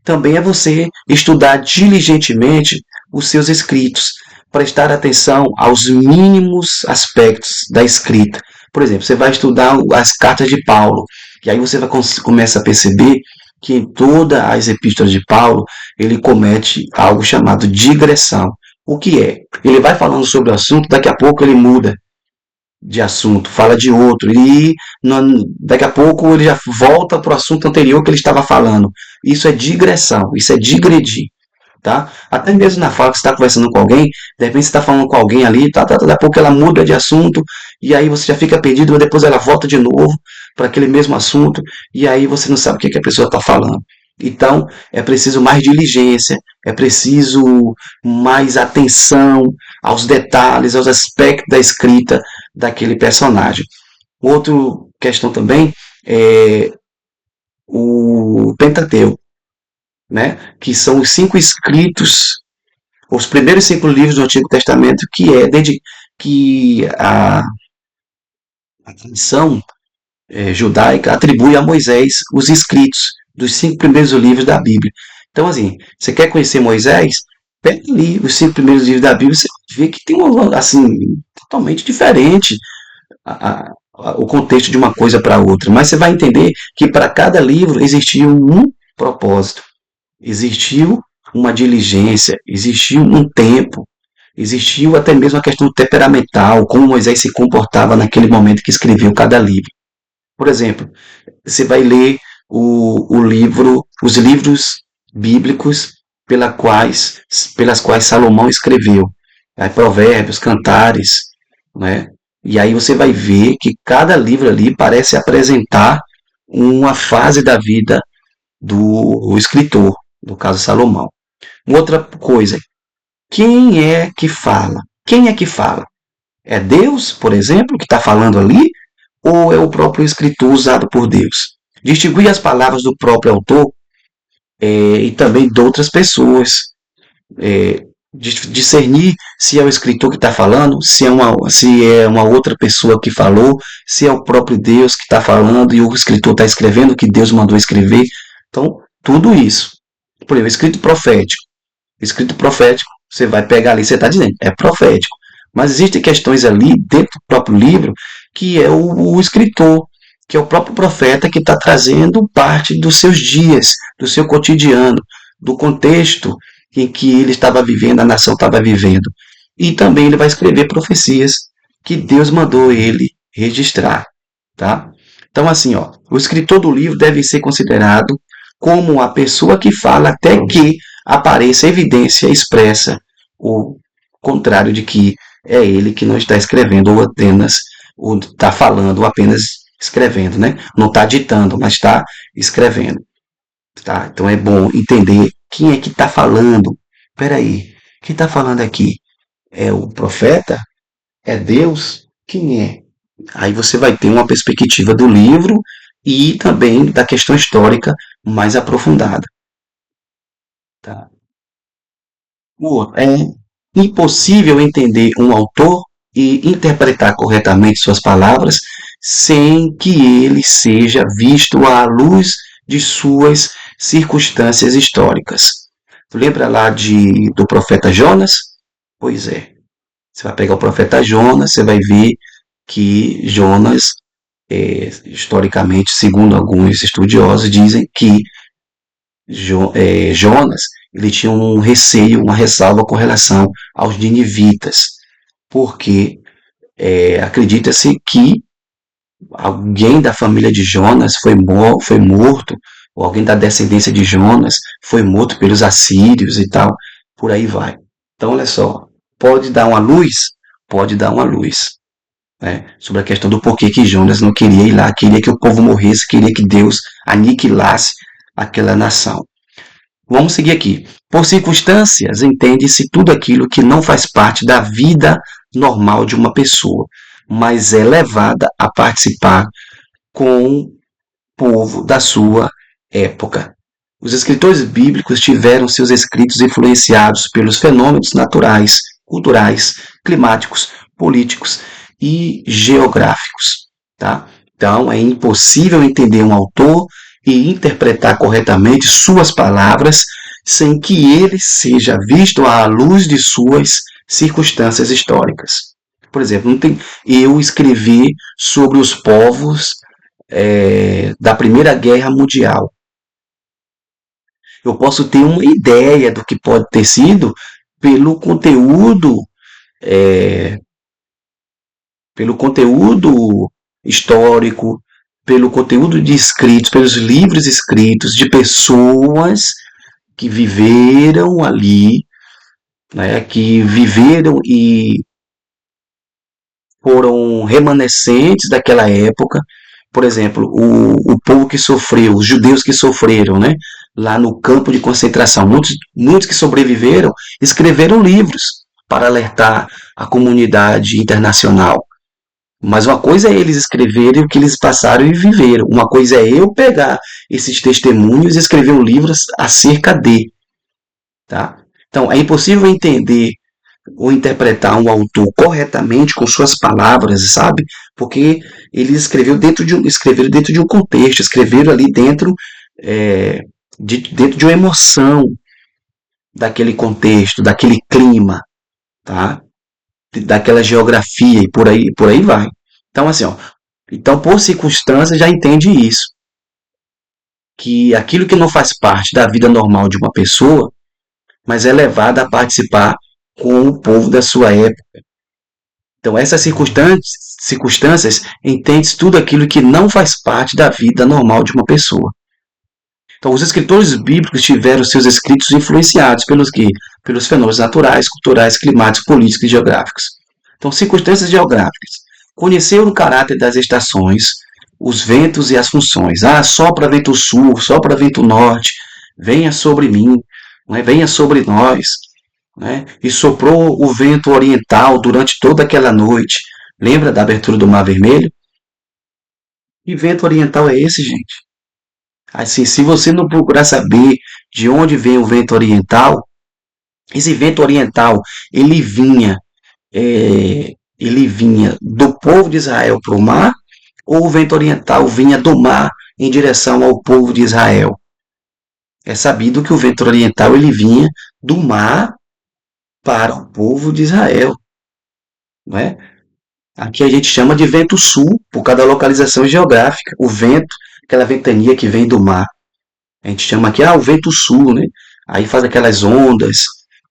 Também é você estudar diligentemente os seus escritos, prestar atenção aos mínimos aspectos da escrita. Por exemplo, você vai estudar as cartas de Paulo, e aí você vai começa a perceber que em todas as epístolas de Paulo ele comete algo chamado digressão. O que é? Ele vai falando sobre o assunto, daqui a pouco ele muda de assunto, fala de outro, e daqui a pouco ele já volta para o assunto anterior que ele estava falando. Isso é digressão, isso é digredir. Tá? Até mesmo na fala que você está conversando com alguém, de repente você está falando com alguém ali, daqui a pouco ela muda de assunto, e aí você já fica perdido, mas depois ela volta de novo para aquele mesmo assunto, e aí você não sabe o que a pessoa está falando. Então, é preciso mais diligência, é preciso mais atenção aos detalhes, aos aspectos da escrita daquele personagem. Outra questão também é o Pentateuco, né? Que são os 5 escritos, os primeiros 5 livros do Antigo Testamento, que é desde que a tradição judaica atribui a Moisés os escritos dos 5 primeiros livros da Bíblia. Então, assim, você quer conhecer Moisés? Pega ali os 5 primeiros livros da Bíblia, você vê que tem uma, assim, totalmente diferente o contexto de uma coisa para outra. Mas você vai entender que para cada livro existiu um propósito, existiu uma diligência, existiu um tempo, existiu até mesmo a questão temperamental, como Moisés se comportava naquele momento que escreveu cada livro. Por exemplo, você vai ler o livro, os livros bíblicos pelas quais Salomão escreveu, aí, Provérbios, Cantares, né? E aí você vai ver que cada livro ali parece apresentar uma fase da vida do escritor, no caso Salomão. Outra coisa, quem é que fala? Quem é que fala? É Deus, por exemplo, que está falando ali? Ou é o próprio escritor usado por Deus? Distinguir as palavras do próprio autor e também de outras pessoas. É, discernir se é o escritor que está falando, se é uma outra pessoa que falou, se é o próprio Deus que está falando e o escritor está escrevendo o que Deus mandou escrever. Então, tudo isso. Por exemplo, escrito profético. Escrito profético, você vai pegar ali, você está dizendo, é profético. Mas existem questões ali dentro do próprio livro que é o escritor, que é o próprio profeta que está trazendo parte dos seus dias, do seu cotidiano, do contexto em que ele estava vivendo, a nação estava vivendo. E também ele vai escrever profecias que Deus mandou ele registrar, tá? Então assim, ó, o escritor do livro deve ser considerado como a pessoa que fala até que apareça evidência expressa o contrário de que é ele que não está escrevendo ou apenas ou está falando ou apenas escrevendo, né? Não está ditando, mas está escrevendo, tá? Então é bom entender quem é que está falando. Espera aí, quem está falando aqui é o profeta? É Deus? Quem é? Aí você vai ter uma perspectiva do livro e também da questão histórica mais aprofundada. Tá? O outro, é impossível entender um autor e interpretar corretamente suas palavras sem que ele seja visto à luz de suas circunstâncias históricas. Tu lembra lá do profeta Jonas? Pois é. Você vai pegar o profeta Jonas, você vai ver que Jonas, historicamente, segundo alguns estudiosos, dizem que Jonas ele tinha um receio, uma ressalva com relação aos ninivitas, porque acredita-se que alguém da família de Jonas foi morto, ou alguém da descendência de Jonas foi morto pelos assírios e tal, por aí vai. Então, olha só, pode dar uma luz? Pode dar uma luz, né, sobre a questão do porquê que Jonas não queria ir lá, queria que o povo morresse, queria que Deus aniquilasse aquela nação. Vamos seguir aqui. Por circunstâncias, entende-se tudo aquilo que não faz parte da vida normal de uma pessoa, mas é levada a participar com o povo da sua época. Os escritores bíblicos tiveram seus escritos influenciados pelos fenômenos naturais, culturais, climáticos, políticos e geográficos. Tá? Então, é impossível entender um autor e interpretar corretamente suas palavras sem que ele seja visto à luz de suas circunstâncias históricas. Por exemplo, eu escrevi sobre os povos da Primeira Guerra Mundial. Eu posso ter uma ideia do que pode ter sido pelo conteúdo, é, pelo conteúdo histórico, pelo conteúdo de escritos, pelos livros escritos de pessoas que viveram ali, né, que viveram e foram remanescentes daquela época. Por exemplo, o povo que sofreu, os judeus que sofreram, né, lá no campo de concentração, muitos que sobreviveram escreveram livros para alertar a comunidade internacional. Mas uma coisa é eles escreverem o que eles passaram e viveram. Uma coisa é eu pegar esses testemunhos e escrever um livro acerca de. Tá? Então, é impossível entender ou interpretar um autor corretamente com suas palavras, sabe? Porque ele escreveram dentro de um contexto, escreveram ali dentro, dentro de uma emoção daquele contexto, daquele clima, tá? Daquela geografia e por aí vai. Então, assim, ó, então, por circunstâncias, já entende isso. Que aquilo que não faz parte da vida normal de uma pessoa, mas é levado a participar com o povo da sua época. Então, essas circunstâncias entende tudo aquilo que não faz parte da vida normal de uma pessoa. Então, os escritores bíblicos tiveram seus escritos influenciados pelos quê? Pelos fenômenos naturais, culturais, climáticos, políticos e geográficos. Então, circunstâncias geográficas. Conhecer o caráter das estações, os ventos e as funções. Ah, sopra vento sul, sopra vento norte, venha sobre mim, né? Venha sobre nós. Né? E soprou o vento oriental durante toda aquela noite. Lembra da abertura do Mar Vermelho? Que vento oriental é esse, gente? Assim, se você não procurar saber de onde vem o vento oriental, esse vento oriental ele vinha do povo de Israel para o mar, ou o vento oriental vinha do mar em direção ao povo de Israel. É sabido que o vento oriental ele vinha do mar para o povo de Israel, não é? Aqui a gente chama de vento sul, por causa da localização geográfica. O vento, aquela ventania que vem do mar. A gente chama aqui, o vento sul, né? Aí faz aquelas ondas,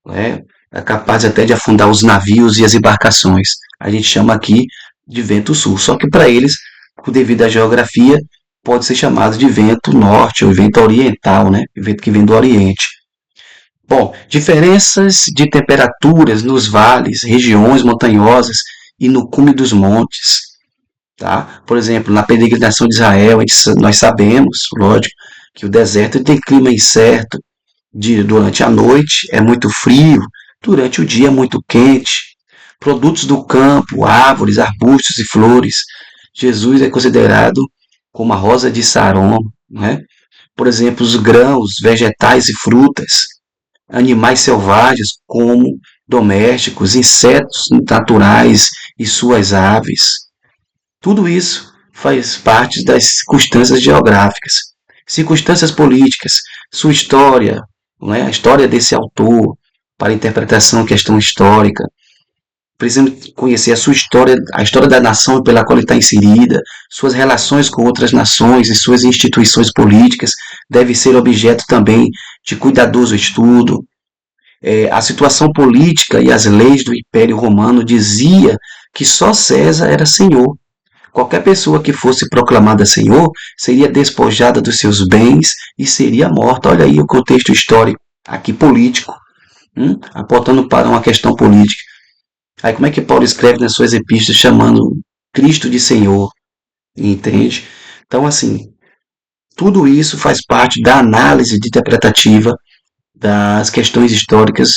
né? É capaz até de afundar os navios e as embarcações. A gente chama aqui de vento sul. Só que para eles, devido à geografia, pode ser chamado de vento norte ou vento oriental, né? Vento que vem do Oriente. Bom, diferenças de temperaturas nos vales, regiões montanhosas e no cume dos montes. Tá? Por exemplo, na peregrinação de Israel, nós sabemos, lógico, que o deserto tem clima incerto, durante a noite é muito frio, durante o dia é muito quente. Produtos do campo, árvores, arbustos e flores. Jesus é considerado como a rosa de Saron, né? Por exemplo, os grãos, vegetais e frutas, animais selvagens como domésticos, insetos naturais e suas aves. Tudo isso faz parte das circunstâncias geográficas, circunstâncias políticas, sua história, não é? A história desse autor, para interpretação questão histórica. Precisamos conhecer a sua história, a história da nação pela qual ele está inserida, suas relações com outras nações e suas instituições políticas deve ser objeto também de cuidadoso estudo. A situação política e as leis do Império Romano dizia que só César era senhor. Qualquer pessoa que fosse proclamada senhor seria despojada dos seus bens e seria morta. Olha aí o contexto histórico, aqui político, apontando para uma questão política. Aí como é que Paulo escreve nas suas epístolas chamando Cristo de Senhor? Entende? Então, assim, tudo isso faz parte da análise interpretativa das questões históricas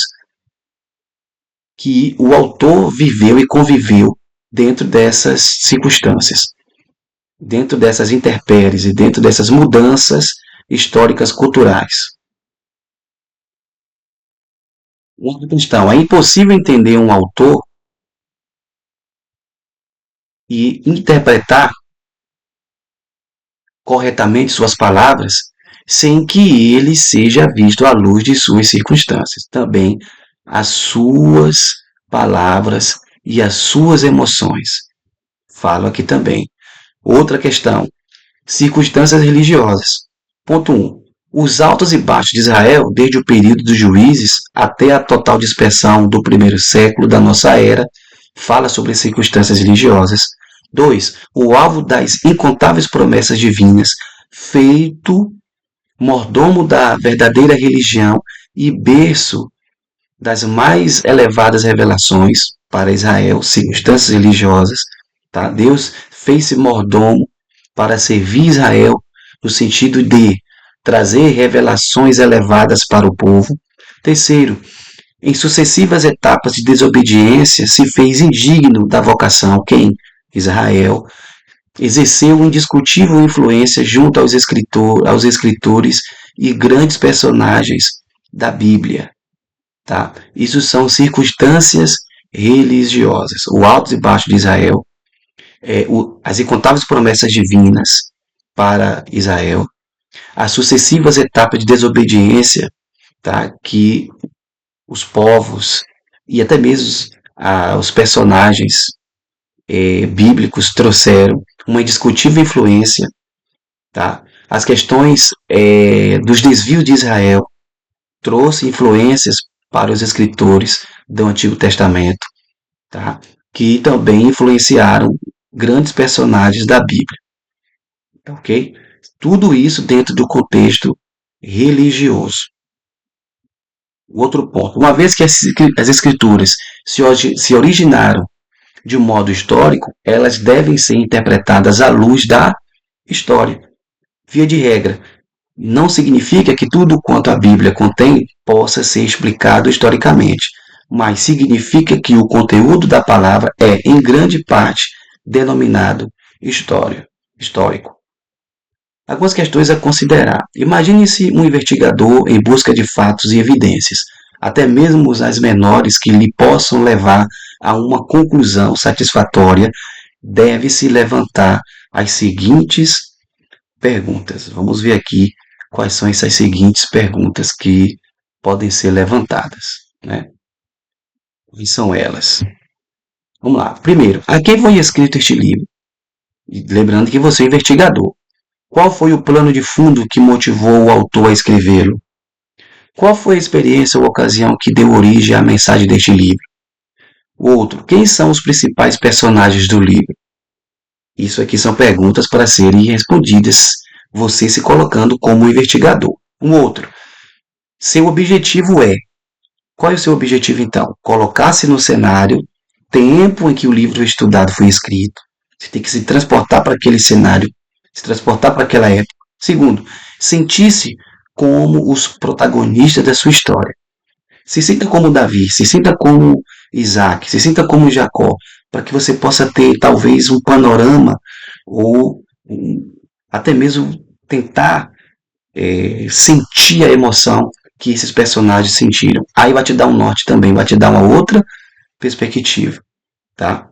que o autor viveu e conviveu dentro dessas circunstâncias, dentro dessas intempéries e dentro dessas mudanças históricas culturais. Uma questão, é impossível entender um autor e interpretar corretamente suas palavras sem que ele seja visto à luz de suas circunstâncias. Também as suas palavras e as suas emoções. Falo aqui também. Outra questão, circunstâncias religiosas. Ponto 1. Os altos e baixos de Israel, desde o período dos juízes até a total dispersão do primeiro século da nossa era, fala sobre circunstâncias religiosas. 2. O alvo das incontáveis promessas divinas, feito mordomo da verdadeira religião e berço das mais elevadas revelações para Israel, circunstâncias religiosas. Tá? Deus fez-se mordomo para servir Israel no sentido de trazer revelações elevadas para o povo. Terceiro, em sucessivas etapas de desobediência, se fez indigno da vocação. Quem? Israel. Exerceu indiscutível influência junto aos escritores e grandes personagens da Bíblia. Tá? Isso são circunstâncias religiosas. O alto e baixo de Israel, as incontáveis promessas divinas para Israel, as sucessivas etapas de desobediência, tá? Que os povos e até mesmo os personagens bíblicos trouxeram uma indiscutível influência, tá? As questões dos desvios de Israel trouxe influências para os escritores do Antigo Testamento, tá? Que também influenciaram grandes personagens da Bíblia, ok? Tudo isso dentro do contexto religioso. Outro ponto, uma vez que as escrituras se originaram de um modo histórico, elas devem ser interpretadas à luz da história. Via de regra, não significa que tudo quanto a Bíblia contém possa ser explicado historicamente, mas significa que o conteúdo da palavra é, em grande parte, denominado histórico. Algumas questões a considerar. Imagine-se um investigador em busca de fatos e evidências, até mesmo as menores que lhe possam levar a uma conclusão satisfatória, deve-se levantar as seguintes perguntas. Vamos ver aqui quais são essas seguintes perguntas que podem ser levantadas, né? Quais são elas? Vamos lá. Primeiro, a quem foi escrito este livro? E lembrando que você é investigador. Qual foi o plano de fundo que motivou o autor a escrevê-lo? Qual foi a experiência ou ocasião que deu origem à mensagem deste livro? O outro, quem são os principais personagens do livro? Isso aqui são perguntas para serem respondidas, você se colocando como investigador. Um outro, seu objetivo é. Qual é o seu objetivo então? Colocar-se no cenário, tempo em que o livro estudado foi escrito. Você tem que se transportar para aquele cenário, se transportar para aquela época. Segundo, sentir-se como os protagonistas da sua história. Se sinta como Davi, se sinta como Isaac, se sinta como Jacó, para que você possa ter talvez um panorama ou até mesmo tentar sentir a emoção que esses personagens sentiram. Aí vai te dar um norte também, vai te dar uma outra perspectiva, tá?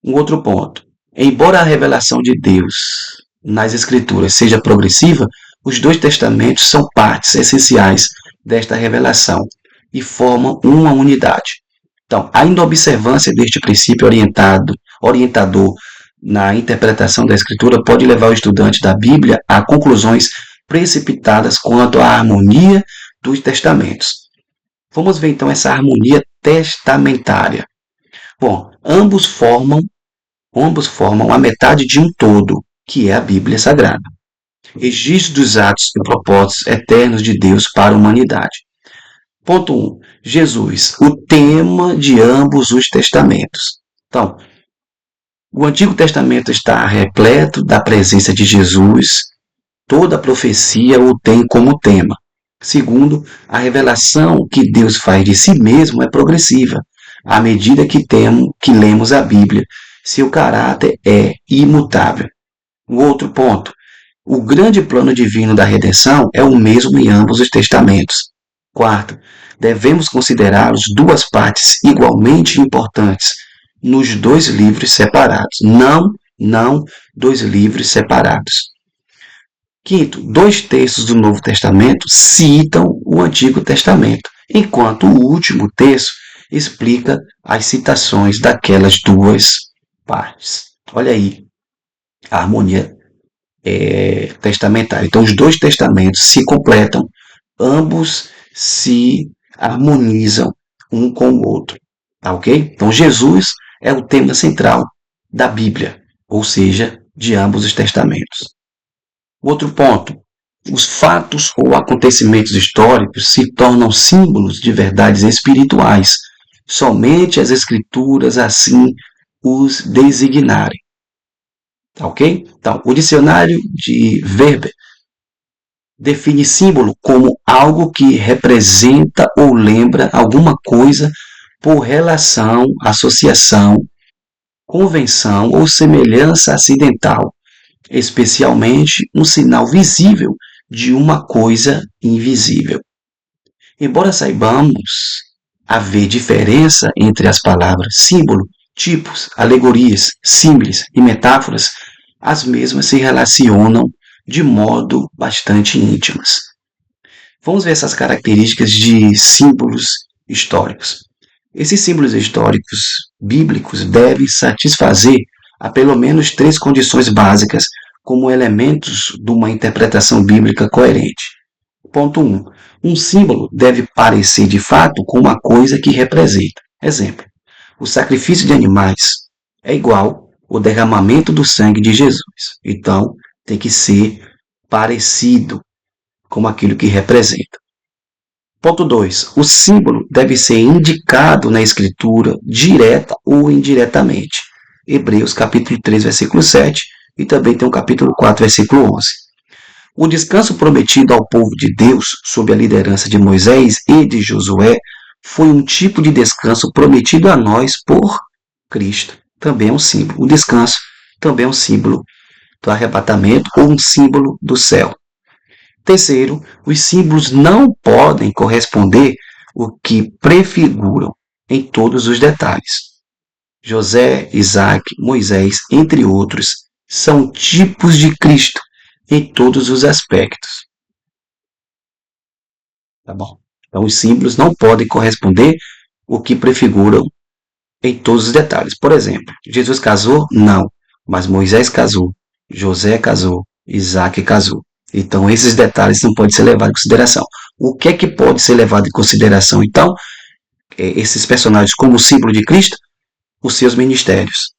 Um outro ponto. Embora a revelação de Deus nas Escrituras seja progressiva, os dois testamentos são partes essenciais desta revelação e formam uma unidade. Então, a inobservância deste princípio orientador na interpretação da Escritura pode levar o estudante da Bíblia a conclusões precipitadas quanto à harmonia dos testamentos. Vamos ver então essa harmonia testamentária. Bom, ambos formam a metade de um todo, que é a Bíblia Sagrada. Registro dos atos e propósitos eternos de Deus para a humanidade. Ponto 1. Jesus, o tema de ambos os testamentos. Então, o Antigo Testamento está repleto da presença de Jesus, toda a profecia o tem como tema. Segundo, a revelação que Deus faz de si mesmo é progressiva. À medida que lemos a Bíblia, seu caráter é imutável. O outro ponto, o grande plano divino da redenção é o mesmo em ambos os testamentos. Quarto, devemos considerar as duas partes igualmente importantes nos dois livros separados. Não dois livros separados. Quinto, 2 terços do Novo Testamento citam o Antigo Testamento, enquanto o último terço explica as citações daquelas duas partes. Olha aí a harmonia testamentária. Então, os 2 testamentos se completam, ambos se harmonizam um com o outro. Tá ok? Então, Jesus é o tema central da Bíblia, ou seja, de ambos os testamentos. Outro ponto, os fatos ou acontecimentos históricos se tornam símbolos de verdades espirituais. Somente as Escrituras assim os designarem. Tá ok? Então, o dicionário de Weber define símbolo como algo que representa ou lembra alguma coisa por relação, associação, convenção ou semelhança acidental, especialmente um sinal visível de uma coisa invisível. Embora saibamos haver diferença entre as palavras símbolo, tipos, alegorias, símiles e metáforas, as mesmas se relacionam de modo bastante íntimas. Vamos ver essas características de símbolos históricos. Esses símbolos históricos bíblicos devem satisfazer a pelo menos 3 condições básicas como elementos de uma interpretação bíblica coerente. Ponto 1. Um símbolo deve parecer de fato com uma coisa que representa. Exemplo, o sacrifício de animais é igual ao derramamento do sangue de Jesus. Então, tem que ser parecido com aquilo que representa. Ponto 2. O símbolo deve ser indicado na escritura direta ou indiretamente. Hebreus capítulo 3, versículo 7 e também tem o capítulo 4, versículo 11. O descanso prometido ao povo de Deus, sob a liderança de Moisés e de Josué, foi um tipo de descanso prometido a nós por Cristo. Também é um símbolo. O descanso também é um símbolo do arrebatamento ou um símbolo do céu. Terceiro, os símbolos não podem corresponder o que prefiguram em todos os detalhes. José, Isaac, Moisés, entre outros, são tipos de Cristo em todos os aspectos. Tá bom? Então, os símbolos não podem corresponder o que prefiguram em todos os detalhes. Por exemplo, Jesus casou? Não. Mas Moisés casou, José casou, Isaac casou. Então, esses detalhes não podem ser levados em consideração. O que é que pode ser levado em consideração, então? Esses personagens como símbolo de Cristo? Os seus ministérios.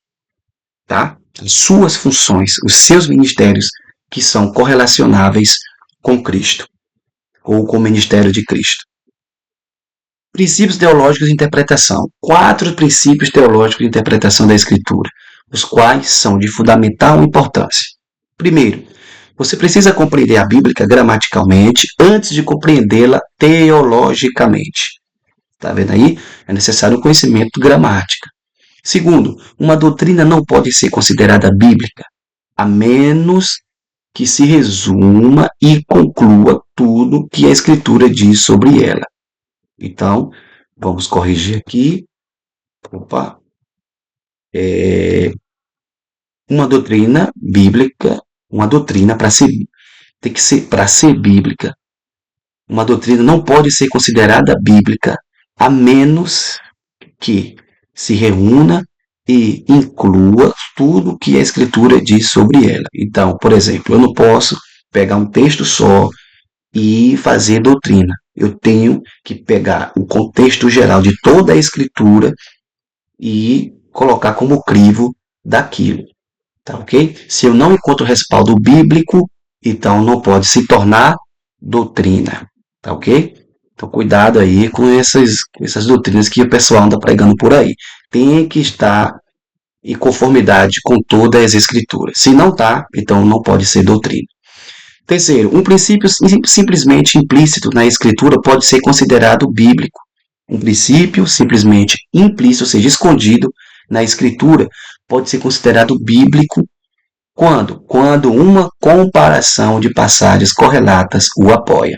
Tá? As suas funções, os seus ministérios que são correlacionáveis com Cristo ou com o ministério de Cristo. Princípios teológicos de interpretação. 4 princípios teológicos de interpretação da Escritura, os quais são de fundamental importância. Primeiro, você precisa compreender a Bíblia gramaticalmente antes de compreendê-la teologicamente. Está vendo aí? É necessário um conhecimento de gramática. Segundo, uma doutrina não pode ser considerada bíblica, a menos que se resuma e conclua tudo que a Escritura diz sobre ela. Então, vamos corrigir aqui. Uma doutrina bíblica, uma doutrina tem que ser para ser bíblica. Uma doutrina não pode ser considerada bíblica a menos que se reúna e inclua tudo que a Escritura diz sobre ela. Então, por exemplo, eu não posso pegar um texto só e fazer doutrina. Eu tenho que pegar o contexto geral de toda a Escritura e colocar como crivo daquilo. Tá ok? Se eu não encontro respaldo bíblico, então não pode se tornar doutrina. Tá ok? Então cuidado aí com essas doutrinas que o pessoal anda pregando por aí. Tem que estar em conformidade com todas as escrituras. Se não está, então não pode ser doutrina. Terceiro, um princípio simplesmente implícito na escritura pode ser considerado bíblico. Um princípio simplesmente implícito, ou seja, escondido na escritura, pode ser considerado bíblico quando? Quando uma comparação de passagens correlatas o apoia.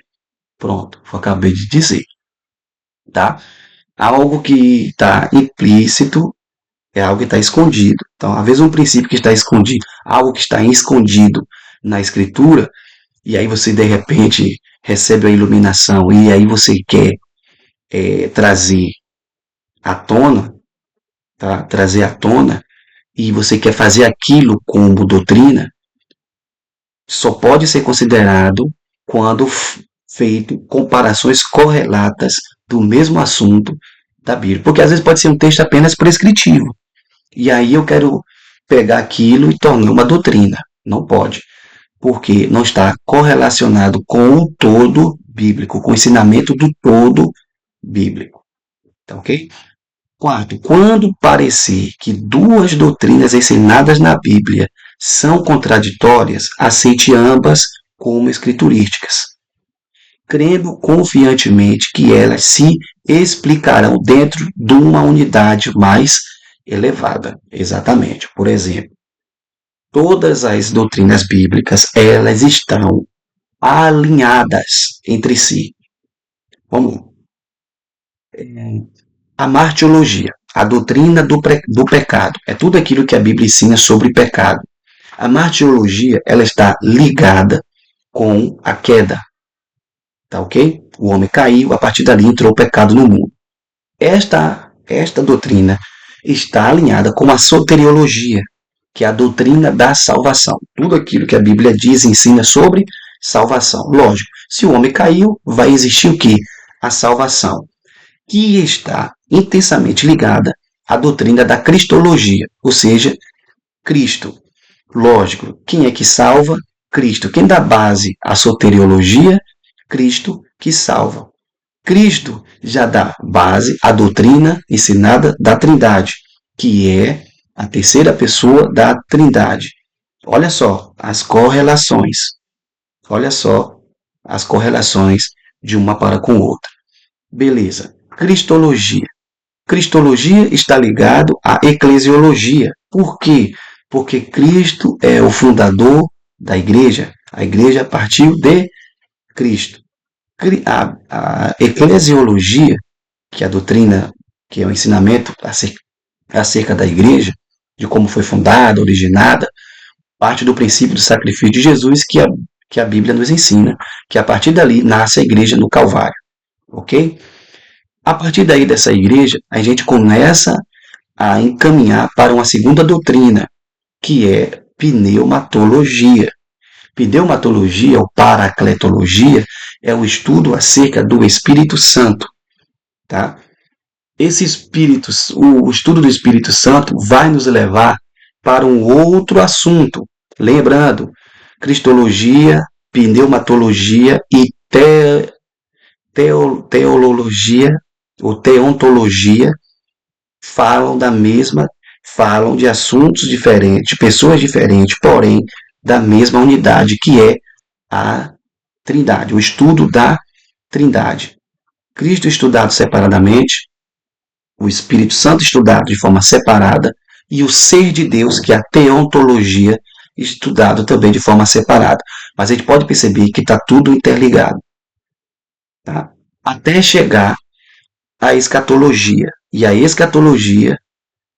Pronto, eu acabei de dizer, tá? Algo que está implícito é algo que está escondido. Então, às vezes um princípio que está escondido, algo que está escondido na escritura, e aí você de repente recebe a iluminação e aí você quer trazer à tona, tá? Trazer à tona, e você quer fazer aquilo como doutrina, só pode ser considerado quando feito comparações correlatas do mesmo assunto da Bíblia. Porque às vezes pode ser um texto apenas prescritivo. E aí eu quero pegar aquilo e tornar uma doutrina. Não pode. Porque não está correlacionado com o todo bíblico, com o ensinamento do todo bíblico. Tá ok? Quarto, quando parecer que duas doutrinas ensinadas na Bíblia são contraditórias, aceite ambas como escriturísticas, crendo confiantemente que elas se explicarão dentro de uma unidade mais elevada. Exatamente. Por exemplo, todas as doutrinas bíblicas, elas estão alinhadas entre si. Vamos lá. A martiologia, a doutrina do pecado, é tudo aquilo que a Bíblia ensina sobre pecado. A martiologia, ela está ligada com a queda, tá ok? O homem caiu, a partir dali entrou o pecado no mundo. Esta doutrina está alinhada com a soteriologia, que é a doutrina da salvação. Tudo aquilo que a Bíblia diz e ensina sobre salvação. Lógico, se o homem caiu, vai existir o quê? A salvação, que está intensamente ligada à doutrina da cristologia, ou seja, Cristo. Lógico, quem é que salva? Cristo. Quem dá base à soteriologia? Cristo que salva. Cristo já dá base à doutrina ensinada da Trindade, que é a terceira pessoa da Trindade. Olha só as correlações. Olha só as correlações de uma para com outra. Beleza. Cristologia. Cristologia está ligado à eclesiologia. Por quê? Porque Cristo é o fundador da igreja. A igreja partiu de Cristo. A eclesiologia, que é a doutrina, que é o ensinamento acerca da igreja, de como foi fundada, originada, parte do princípio do sacrifício de Jesus que a Bíblia nos ensina, que a partir dali nasce a igreja no Calvário. Ok? A partir daí dessa igreja, a gente começa a encaminhar para uma segunda doutrina, que é pneumatologia. Pneumatologia ou paracletologia é o estudo acerca do Espírito Santo. Tá? O estudo do Espírito Santo vai nos levar para um outro assunto. Lembrando, cristologia, pneumatologia e teologia ou teontologia falam de assuntos diferentes, de pessoas diferentes, porém da mesma unidade, que é a Trindade, o estudo da Trindade. Cristo estudado separadamente, o Espírito Santo estudado de forma separada e o ser de Deus, que é a teontologia, estudado também de forma separada. Mas a gente pode perceber que está tudo interligado. Tá? Até chegar à escatologia. E a escatologia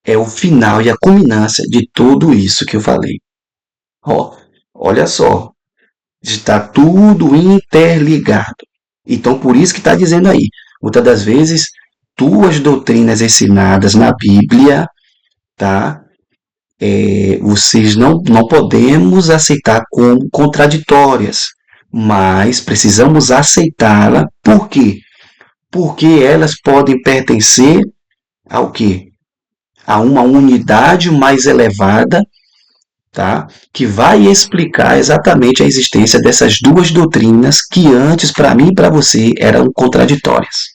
é o final e a culminância de tudo isso que eu falei. Olha só, está tudo interligado. Então, por isso que está dizendo aí, muitas das vezes, duas doutrinas ensinadas na Bíblia, tá? Vocês não podemos aceitar como contraditórias, mas precisamos aceitá-la. Por quê? Porque elas podem pertencer ao quê? A uma unidade mais elevada, tá? Que vai explicar exatamente a existência dessas duas doutrinas que antes, para mim e para você, eram contraditórias.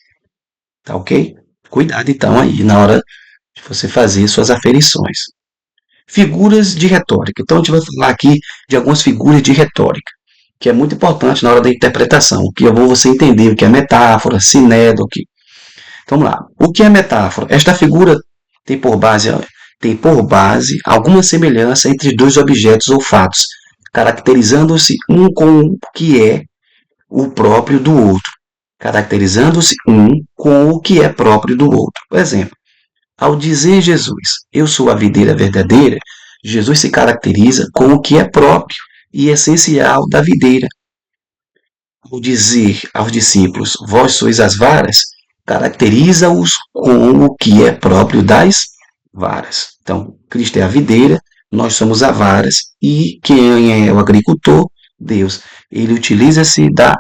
Tá ok? Cuidado então aí na hora de você fazer suas aferições. Figuras de retórica. Então a gente vai falar aqui de algumas figuras de retórica. que é muito importante na hora da interpretação, que eu vou você entender o que é metáfora, sinédoque. Então, vamos lá. O que é metáfora? Esta figura tem por base, tem por base alguma semelhança entre dois objetos ou fatos, caracterizando-se um com o que é o próprio do outro. Caracterizando-se um com o que é próprio do outro. Por exemplo, ao dizer Jesus, eu sou a videira verdadeira, Jesus se caracteriza com o que é próprio e essencial da videira. Ao dizer aos discípulos, vós sois as varas, caracteriza-os com o que é próprio das varas. Então, Cristo é a videira, nós somos as varas, e quem é o agricultor? Deus. Ele utiliza-se da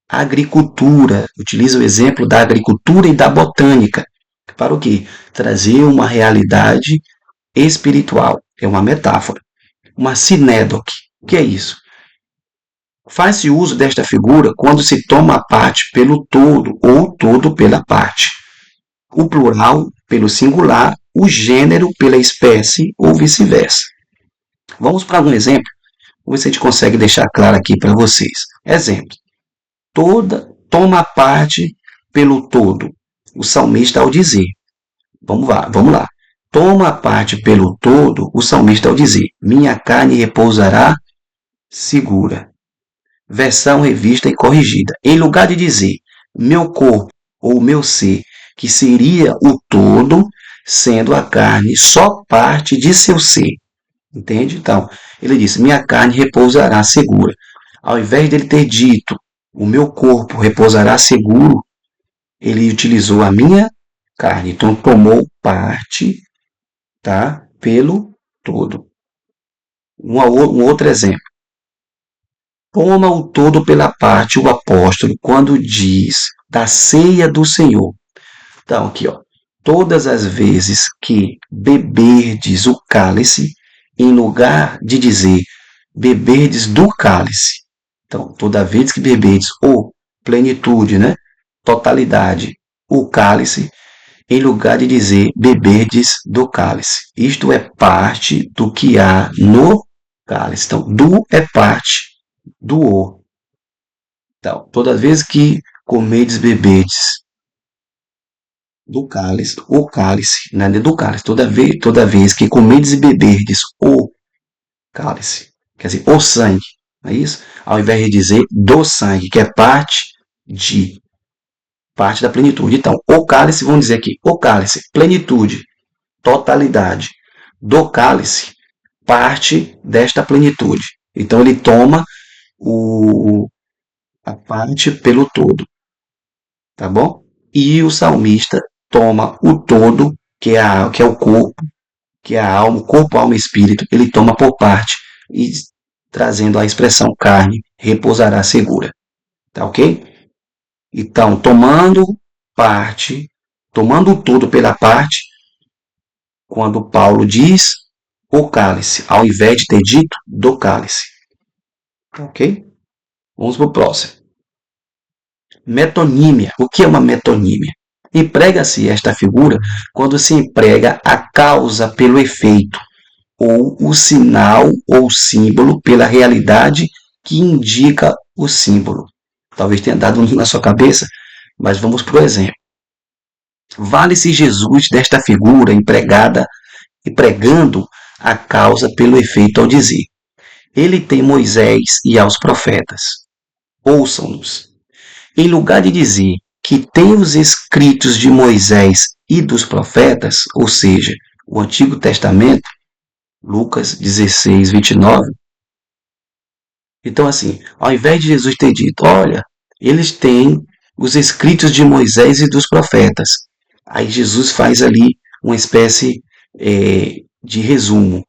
agricultura, utiliza o exemplo da agricultura e da botânica. Para o quê? Trazer uma realidade espiritual. É uma metáfora. Uma sinédoque. O que é isso? Faz-se uso desta figura quando se toma a parte pelo todo ou o todo pela parte. O plural pelo singular, o gênero pela espécie ou vice-versa. Vamos para algum exemplo? Vamos ver se a gente consegue deixar claro aqui para vocês. Exemplo. Toma parte pelo todo. O salmista ao dizer. Vamos lá. Toma parte pelo todo, o salmista ao dizer. Minha carne repousará segura. Versão revista e corrigida. Em lugar de dizer meu corpo ou meu ser, que seria o todo, sendo a carne só parte de seu ser. Entende? Então, ele disse, minha carne repousará segura. Ao invés dele ter dito, o meu corpo repousará seguro, ele utilizou a minha carne. Então, tomou parte, tá? Pelo todo. Um outro exemplo. Toma o todo pela parte o apóstolo quando diz da ceia do Senhor. Então, aqui, ó. Todas as vezes que beberdes o cálice, em lugar de dizer beberdes do cálice. Então, toda vez que beberdes o plenitude, né? Totalidade, o cálice, em lugar de dizer beberdes do cálice. Isto é parte do que há no cálice. Então, do é parte do o. Então, toda vez que comedes, bebedes do cálice, o cálice, né, do cálice, toda vez que comedes e beberdes o cálice, quer dizer, o sangue, não é isso? Ao invés de dizer do sangue, que é parte da plenitude. Então, o cálice, vamos dizer aqui, o cálice, plenitude, totalidade. Do cálice, parte desta plenitude. Então, ele toma a parte pelo todo, tá bom? E o salmista toma o todo, que é o corpo, que é a alma, corpo, alma e espírito, ele toma por parte e trazendo a expressão carne, repousará segura, tá ok? Então, tomando o todo pela parte, quando Paulo diz o cálice, ao invés de ter dito do cálice, tá ok? Vamos para o próximo. Metonímia. O que é uma metonímia? Emprega-se esta figura quando se emprega a causa pelo efeito, ou o sinal ou símbolo pela realidade que indica o símbolo. Talvez tenha dado um na sua cabeça, mas vamos para o exemplo. Vale-se Jesus desta figura empregando a causa pelo efeito ao dizer: ele tem Moisés e aos profetas. Ouçam-nos. Em lugar de dizer que tem os escritos de Moisés e dos profetas, ou seja, o Antigo Testamento, Lucas 16, 29. Então, assim, ao invés de Jesus ter dito, olha, eles têm os escritos de Moisés e dos profetas. Aí Jesus faz ali uma espécie de resumo.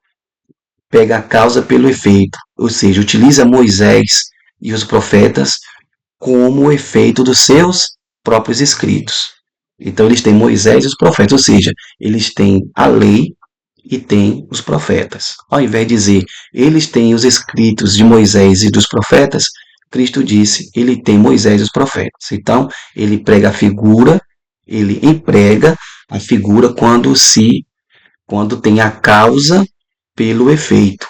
Pega a causa pelo efeito, ou seja, utiliza Moisés e os profetas como efeito dos seus próprios escritos. Então, eles têm Moisés e os profetas, ou seja, eles têm a lei e têm os profetas. Ao invés de dizer, eles têm os escritos de Moisés e dos profetas, Cristo disse, ele tem Moisés e os profetas. Então, ele emprega a figura quando tem a causa pelo efeito.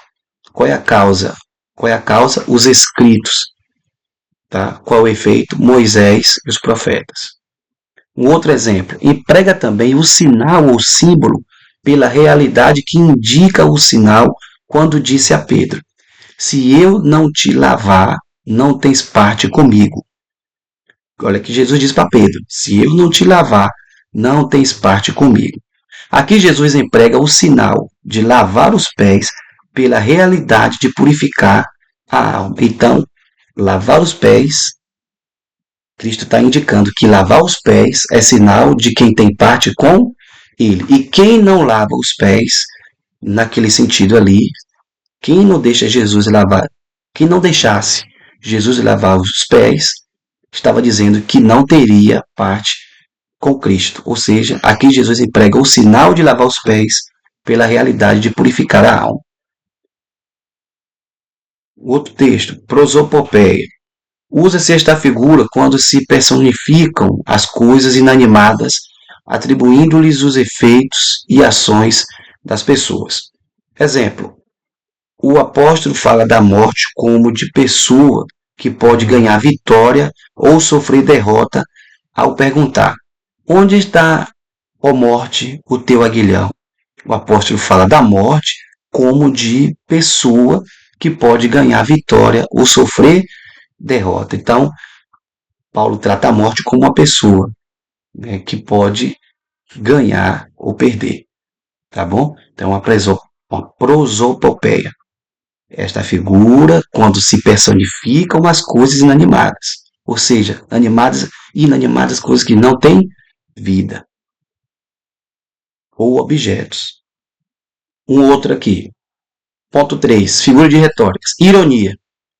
Qual é a causa? Os escritos. Tá? Qual o efeito? Moisés e os profetas. Um outro exemplo, emprega também o sinal ou símbolo pela realidade que indica o sinal quando disse a Pedro: se eu não te lavar, não tens parte comigo. Olha que Jesus diz para Pedro: se eu não te lavar, não tens parte comigo. Aqui Jesus emprega o sinal de lavar os pés pela realidade de purificar a alma. Então, lavar os pés, Cristo está indicando que lavar os pés é sinal de quem tem parte com ele. E quem não lava os pés, naquele sentido ali, quem não deixa Jesus lavar, quem não deixasse Jesus lavar os pés, estava dizendo que não teria parte com Cristo. Ou seja, aqui Jesus emprega o sinal de lavar os pés pela realidade de purificar a alma. Outro texto, prosopopeia. Usa-se esta figura quando se personificam as coisas inanimadas, atribuindo-lhes os efeitos e ações das pessoas. Exemplo, o apóstolo fala da morte como de pessoa que pode ganhar vitória ou sofrer derrota ao perguntar: onde está, ó morte, o teu aguilhão? O apóstolo fala da morte como de pessoa que pode ganhar vitória ou sofrer derrota. Então, Paulo trata a morte como uma pessoa, né, que pode ganhar ou perder, tá bom? Então, uma prosopopeia. Esta figura quando se personificam as coisas inanimadas, ou seja, animadas e inanimadas, coisas que não têm vida, ou objetos. Um outro aqui. Ponto 3. Figura de retóricas. Ironia.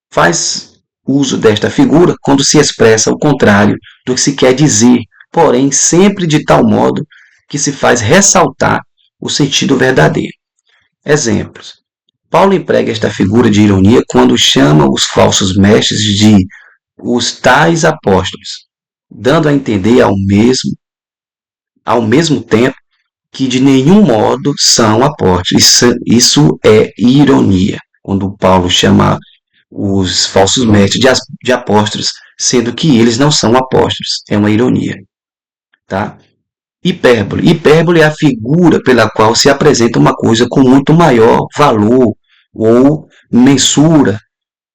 Faz uso desta figura quando se expressa o contrário do que se quer dizer, porém sempre de tal modo que se faz ressaltar o sentido verdadeiro. Exemplos. Paulo emprega esta figura de ironia quando chama os falsos mestres de os tais apóstolos, dando a entender ao mesmo tempo que de nenhum modo são apóstolos. Isso é ironia, quando Paulo chama os falsos mestres de apóstolos, sendo que eles não são apóstolos. É uma ironia. Tá? Hipérbole. Hipérbole é a figura pela qual se apresenta uma coisa com muito maior valor ou mensura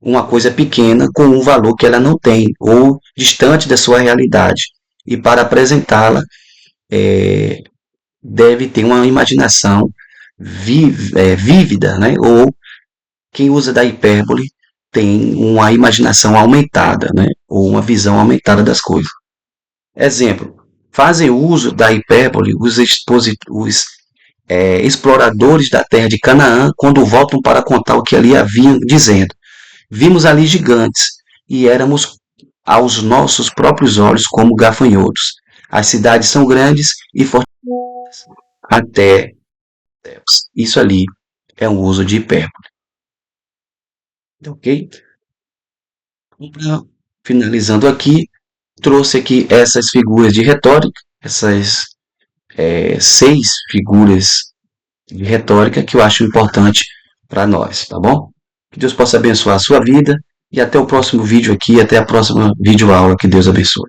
uma coisa pequena com um valor que ela não tem ou distante da sua realidade. E para apresentá-la, deve ter uma imaginação vívida, né? Ou quem usa da hipérbole tem uma imaginação aumentada, né? Ou uma visão aumentada das coisas. Exemplo, fazem uso da hipérbole os exploradores da terra de Canaã quando voltam para contar o que ali haviam, dizendo: vimos ali gigantes e éramos aos nossos próprios olhos como gafanhotos. As cidades são grandes e fortes até Deus. Isso ali é um uso de hipérbole. Ok? Finalizando aqui, trouxe aqui essas figuras de retórica, essas 6 figuras de retórica que eu acho importante para nós, tá bom? Que Deus possa abençoar a sua vida e até o próximo vídeo aqui, até a próxima videoaula. Que Deus abençoe.